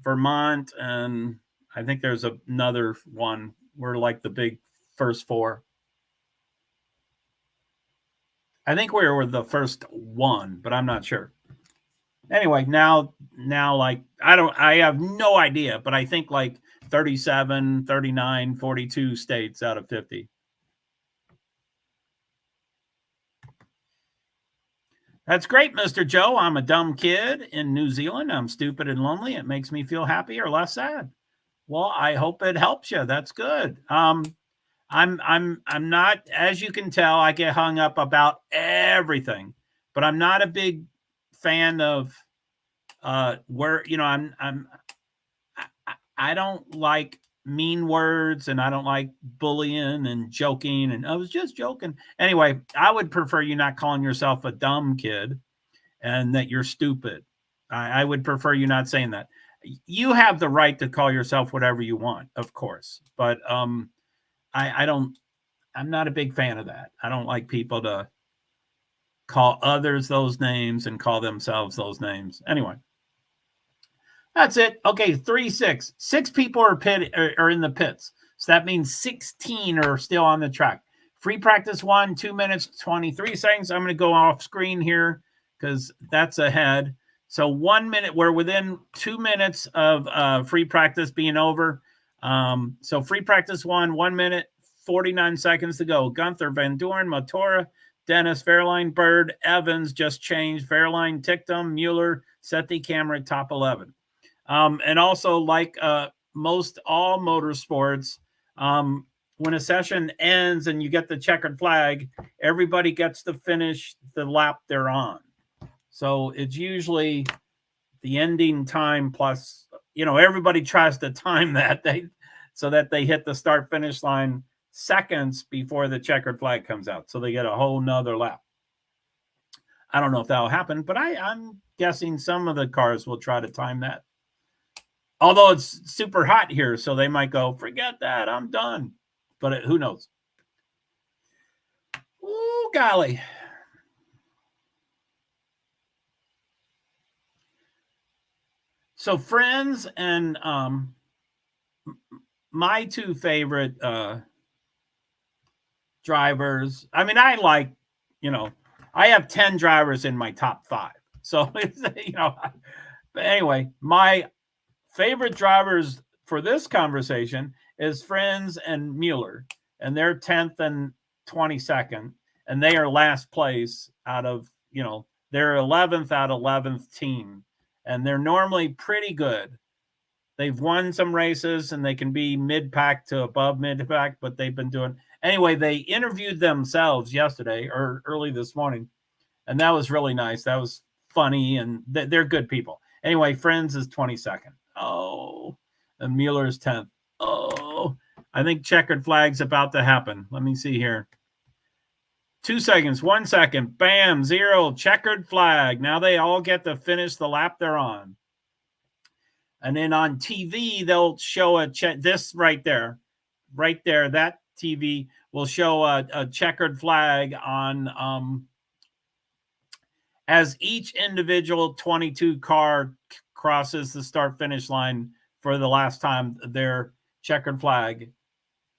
Vermont, and I think there's another one. We're like the big first 4. I think we were the first one, but I'm not sure. Anyway, now like I have no idea, but I think like 37, 39, 42 states out of 50. That's great, Mr. Joe. I'm a dumb kid in New Zealand. I'm stupid and lonely. It makes me feel happy or less sad. Well, I hope it helps you. That's good. I'm not, as you can tell, I get hung up about everything, but I'm not a big fan of where, I don't like mean words, and I don't like bullying and joking, and I was just joking. Anyway, I would prefer you not calling yourself a dumb kid and that you're stupid. I would prefer you not saying that. You have the right to call yourself whatever you want, of course, but I'm not a big fan of that. I don't like people to call others those names and call themselves those names. Anyway, that's it. Okay, 3-6. 6 people are in the pits. So that means 16 are still on the track. Free practice 1, 2 minutes, 23 seconds. I'm going to go off screen here because that's ahead. So 1 minute, we're within 2 minutes of free practice being over. So free practice 1 minute, 49 seconds to go. Gunther, Van Doren, Motora, Dennis, Fairline, Bird, Evans just changed. Fairline, Tictum, Mueller, Sete Cameron, top 11. And also, like most all motorsports, when a session ends and you get the checkered flag, everybody gets to finish the lap they're on. So it's usually the ending time plus, everybody tries to time that so that they hit the start finish line seconds before the checkered flag comes out. So they get a whole nother lap. I don't know if that'll happen, but I'm guessing some of the cars will try to time that. Although it's super hot here, so they might go, forget that, I'm done. But who knows? Ooh, golly. So Friends and my 2 favorite drivers. I mean, I like, I have 10 drivers in my top 5. So, but anyway, my favorite drivers for this conversation is Friends and Mueller, and they're 10th and 22nd, and they are last place out of, they're 11th out of 11th team, and they're normally pretty good. They've won some races, and they can be mid-pack to above mid-pack, but they've been doing, anyway, they interviewed themselves yesterday or early this morning, and that was really nice. That was funny, and they're good people. Anyway, Friends is 22nd. Oh, and Mueller's 10th. Oh, I think checkered flag's about to happen. Let me see here. 2 seconds, 1 second, bam, 0, checkered flag. Now they all get to finish the lap they're on. And then on TV, they'll show this right there, that TV will show a checkered flag on as each individual 22 car crosses the start finish line for the last time their checkered flag.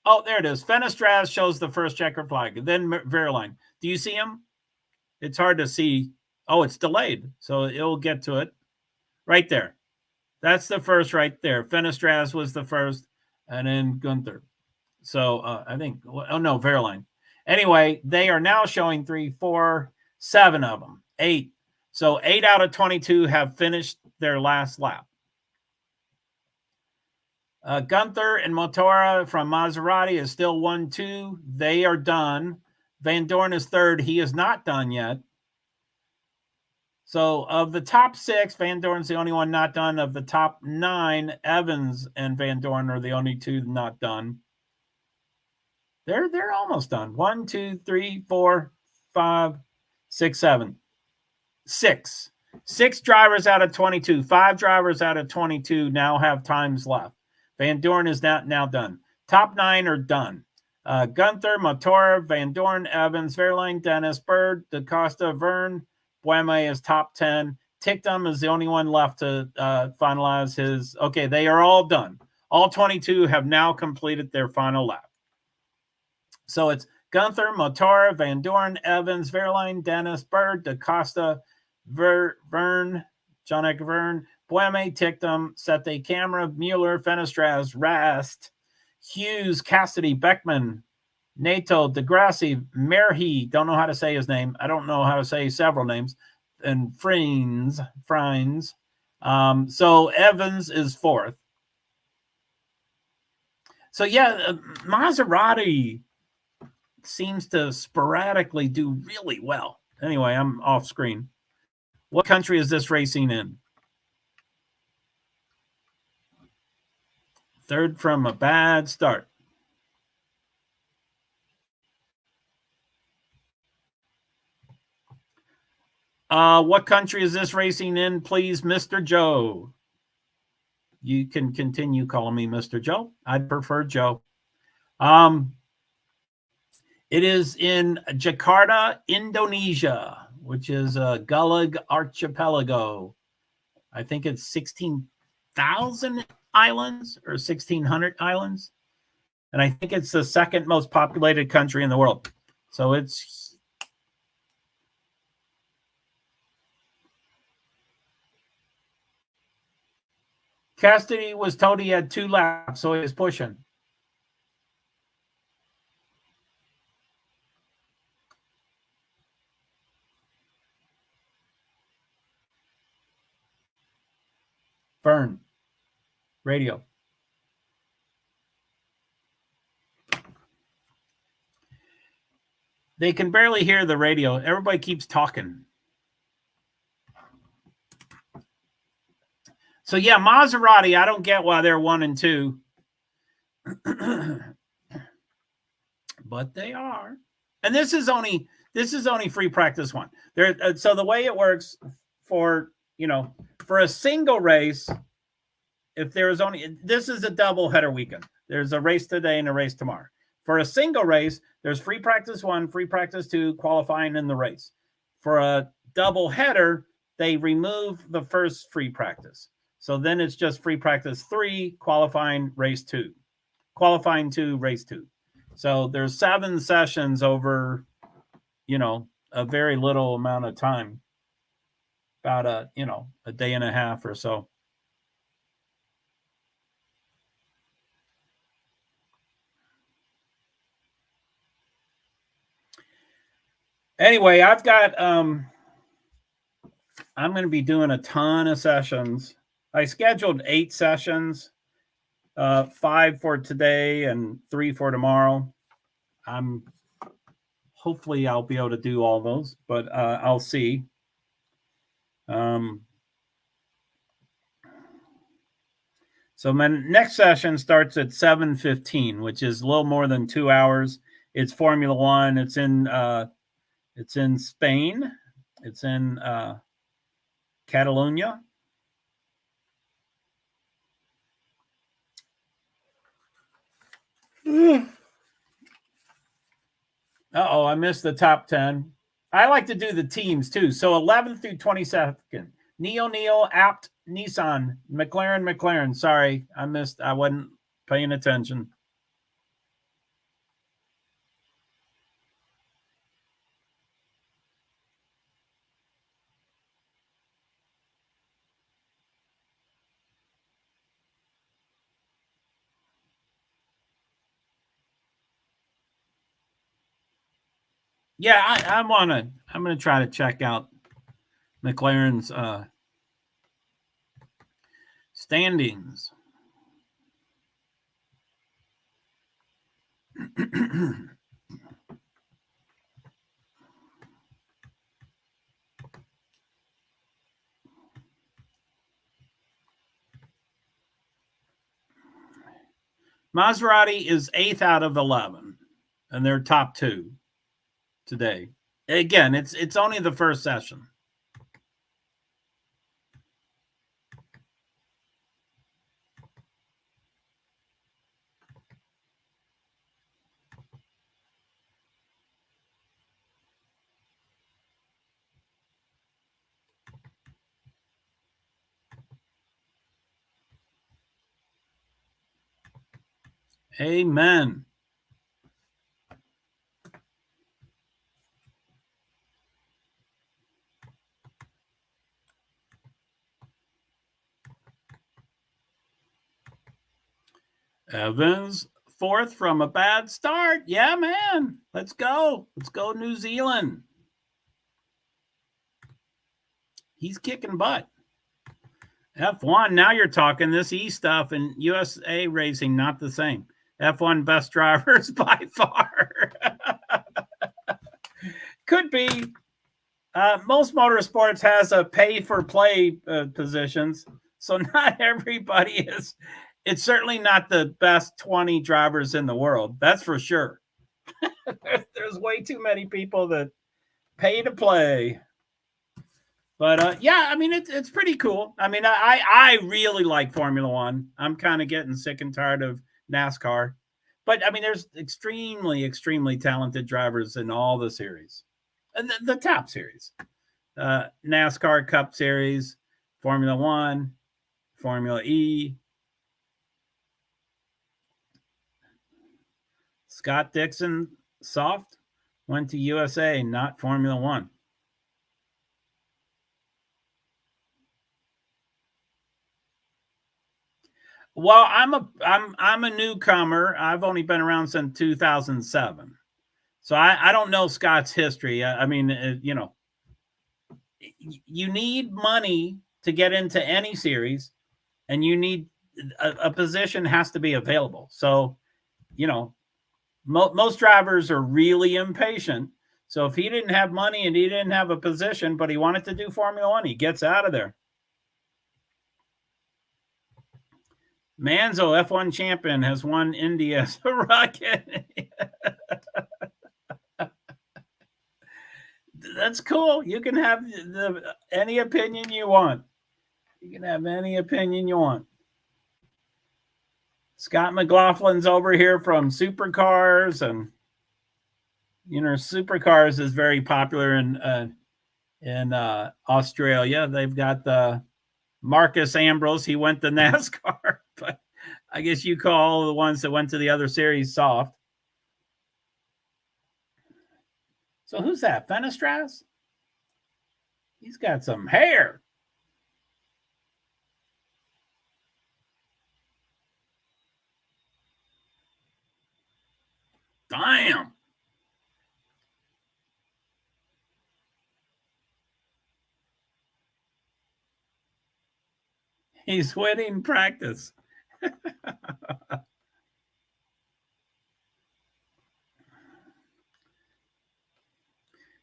Oh, there it is. Fenestraz shows the first checkered flag. Then Verline. Do you see him? It's hard to see. Oh, it's delayed. So it'll get to it. Right there. That's the first right there. Fenestraz was the first, and then Gunther. So I think, Verline. Anyway, they are now showing 3, 4, 7 of them. 8. So 8 out of 22 have finished their last lap. Gunther and Motora from Maserati is still 1-2. They are done. Van Dorn is third. He is not done yet. So of the top 6, Van Dorn's the only one not done. Of the top 9, Evans and Van Dorn are the only 2 not done. They're almost done. 1, 2, 3, 4, 5, 6, 7. 6. 6 drivers out of 22. 5 drivers out of 22 now have times left. Van Dorn is now done. Top 9 are done. Gunther, Motora, Van Dorn, Evans, Verlaine, Dennis, Bird, DaCosta, Verne. Bueme is top 10. Ticktum is the only one left to finalize his. Okay, they are all done. All 22 have now completed their final lap. So it's Gunther, Motora, Van Dorn, Evans, Verlaine, Dennis, Bird, DaCosta, Verne, Jonik Verne, Bueme, Ticktum, Sete Camera, Mueller, Fenestraz, Rast, Hughes, Cassidy, Beckman, Nato, DeGrassi, Merhi, don't know how to say his name. I don't know how to say several names. And Frines. So Evans is 4th. So yeah, Maserati seems to sporadically do really well. Anyway, I'm off screen. What country is this racing in? 3rd from a bad start. What country is this racing in, please, Mr. Joe? You can continue calling me Mr. Joe. I'd prefer Joe. It is in Jakarta, Indonesia, which is a Gulag archipelago. I think it's 16,000 islands or 1,600 islands. And I think it's the 2nd most populated country in the world. So it's... Cassidy was told he had 2 laps, so he's pushing. Verne. Radio. They can barely hear the radio. Everybody keeps talking. So yeah, Maserati, I don't get why they're 1 and 2. But they are. And this is only free practice 1. So the way it works for a single race, if there's only, this is a double header weekend. There's a race today and a race tomorrow. For a single race, there's free practice 1, free practice 2, qualifying in the race. For a double header, they remove the first free practice. So then it's just free practice 3, qualifying race 2. Qualifying 2, race 2. So there's 7 sessions over, a very little amount of time. About a day and a half or so. Anyway, I've got I'm going to be doing a ton of sessions. I scheduled 8 sessions, 5 for today and 3 for tomorrow. Hopefully I'll be able to do all those, but I'll see. So my next session starts at 7:15, which is a little more than 2 hours. It's Formula One. It's in Spain. It's in Catalonia. Uh-oh, I missed the top 10. I like to do the teams too. So 11th through 22nd. Neo, Apt, Nissan, McLaren. Sorry, I wasn't paying attention. Yeah, I'm going to try to check out McLaren's standings. Maserati is 8th out of 11, and they're top 2 today. Again, it's only the first session. Amen. Evans, 4th from a bad start. Yeah, man. Let's go. Let's go, New Zealand. He's kicking butt. F1, now you're talking. This E stuff and USA racing, not the same. F1 best drivers by far. Could be. Most motorsports has a pay-for-play positions, so not everybody is. It's certainly not the best 20 drivers in the world. That's for sure. There's way too many people that pay to play. But yeah, I mean, it's pretty cool. I mean, I really like Formula One. I'm kind of getting sick and tired of NASCAR. But I mean, there's extremely, extremely talented drivers in all the series. And the top series. NASCAR Cup Series, Formula One, Formula E. Scott Dixon, soft, went to USA, not Formula One. Well, I'm a newcomer. I've only been around since 2007, so I don't know Scott's history. I mean, you know, you need money to get into any series, and you need a position has to be available. So, you know, most drivers are really impatient. So if he didn't have money and he didn't have a position, but he wanted to do Formula One, he gets out of there. Manzo, F1 champion, has won Indy as a rocket. That's cool. You can have any opinion you want. You can have any opinion you want. Scott McLaughlin's over here from Supercars, and you know, Supercars is very popular in Australia. They've got the Marcus Ambrose. He went to NASCAR, but I guess you call the ones that went to the other series soft. So who's that? Fenestras? He's got some hair. Damn. He's winning practice.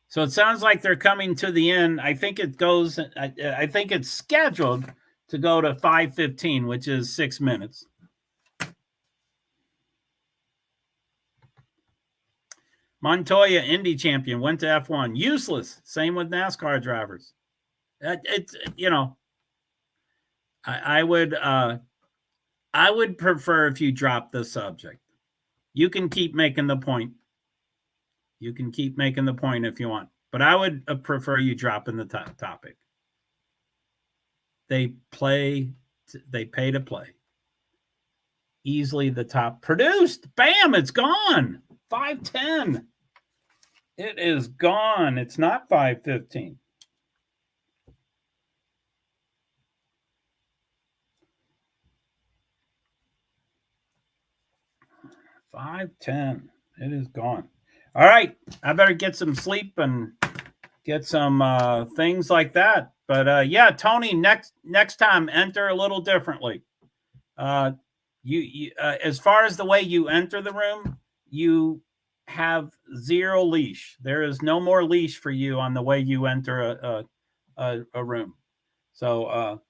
So it sounds like they're coming to the end. I think it goes, I think it's scheduled to go to 5:15, which is 6 minutes. Montoya, Indy champion, went to F1. Useless. Same with NASCAR drivers. It's, you know, I would prefer if you drop the subject. You can keep making the point. You can keep making the point if you want, but I would prefer you dropping the topic. They pay to play. Easily the top produced. Bam, it's gone. 5:10. It is gone. It's not 5:15. $5:10. It is gone. All right. I better get some sleep and get some things like that. But yeah, Tony, next time enter a little differently. You as far as the way you enter the room, you have zero leash. There is no more leash for you on the way you enter a room. So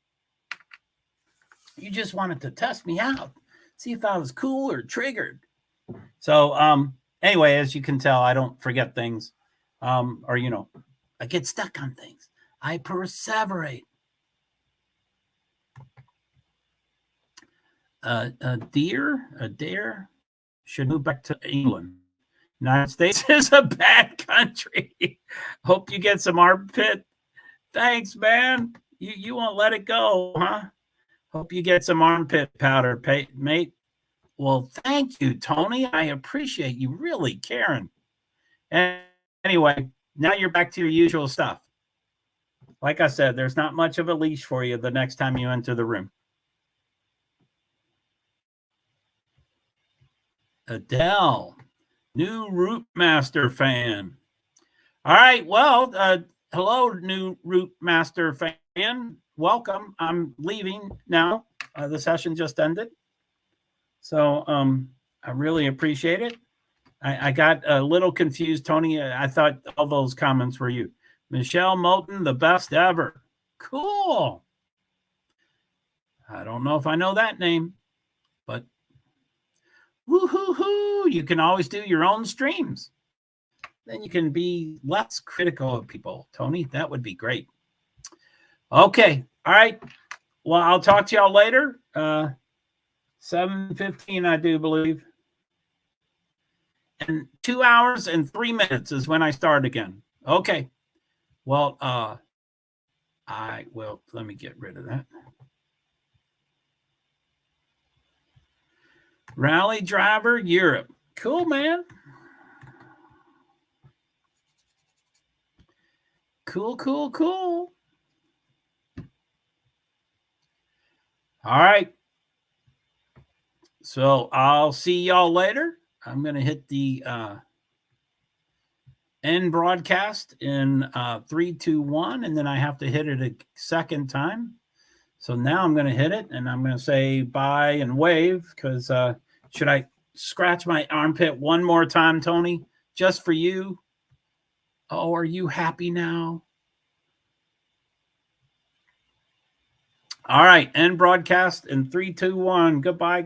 you just wanted to test me out. See if I was cool or triggered. So anyway, as you can tell, I don't forget things. Or I get stuck on things. I perseverate. A deer should move back to England. United States is a bad country. Hope you get some armpit. Thanks, man. You won't let it go, huh? Hope you get some armpit powder, mate. Well, thank you, Tony. I appreciate you really caring. And anyway, now you're back to your usual stuff. Like I said, there's not much of a leash for you the next time you enter the room. Adele, new Root Master fan. All right, well, hello, new Root Master fan. Welcome. I'm leaving now. The session just ended. So I really appreciate it. I got a little confused, Tony. I thought all those comments were you. Michelle Moulton, the best ever. Cool. I don't know if I know that name, but woo-hoo-hoo. You can always do your own streams. Then you can be less critical of people, Tony. That would be great. Okay. All right. Well, I'll talk to y'all later. 7:15, I do believe. And 2 hours and 3 minutes is when I start again. Okay. Well, let me get rid of that. Rally driver, Europe. Cool, man. Cool. All right. So I'll see y'all later. I'm going to hit the end broadcast in 3, 2, 1, and then I have to hit it a second time. So now I'm going to hit it, and I'm going to say bye and wave because should I scratch my armpit one more time, Tony, just for you? Oh, are you happy now? All right, end broadcast in 3, 2, 1. Goodbye.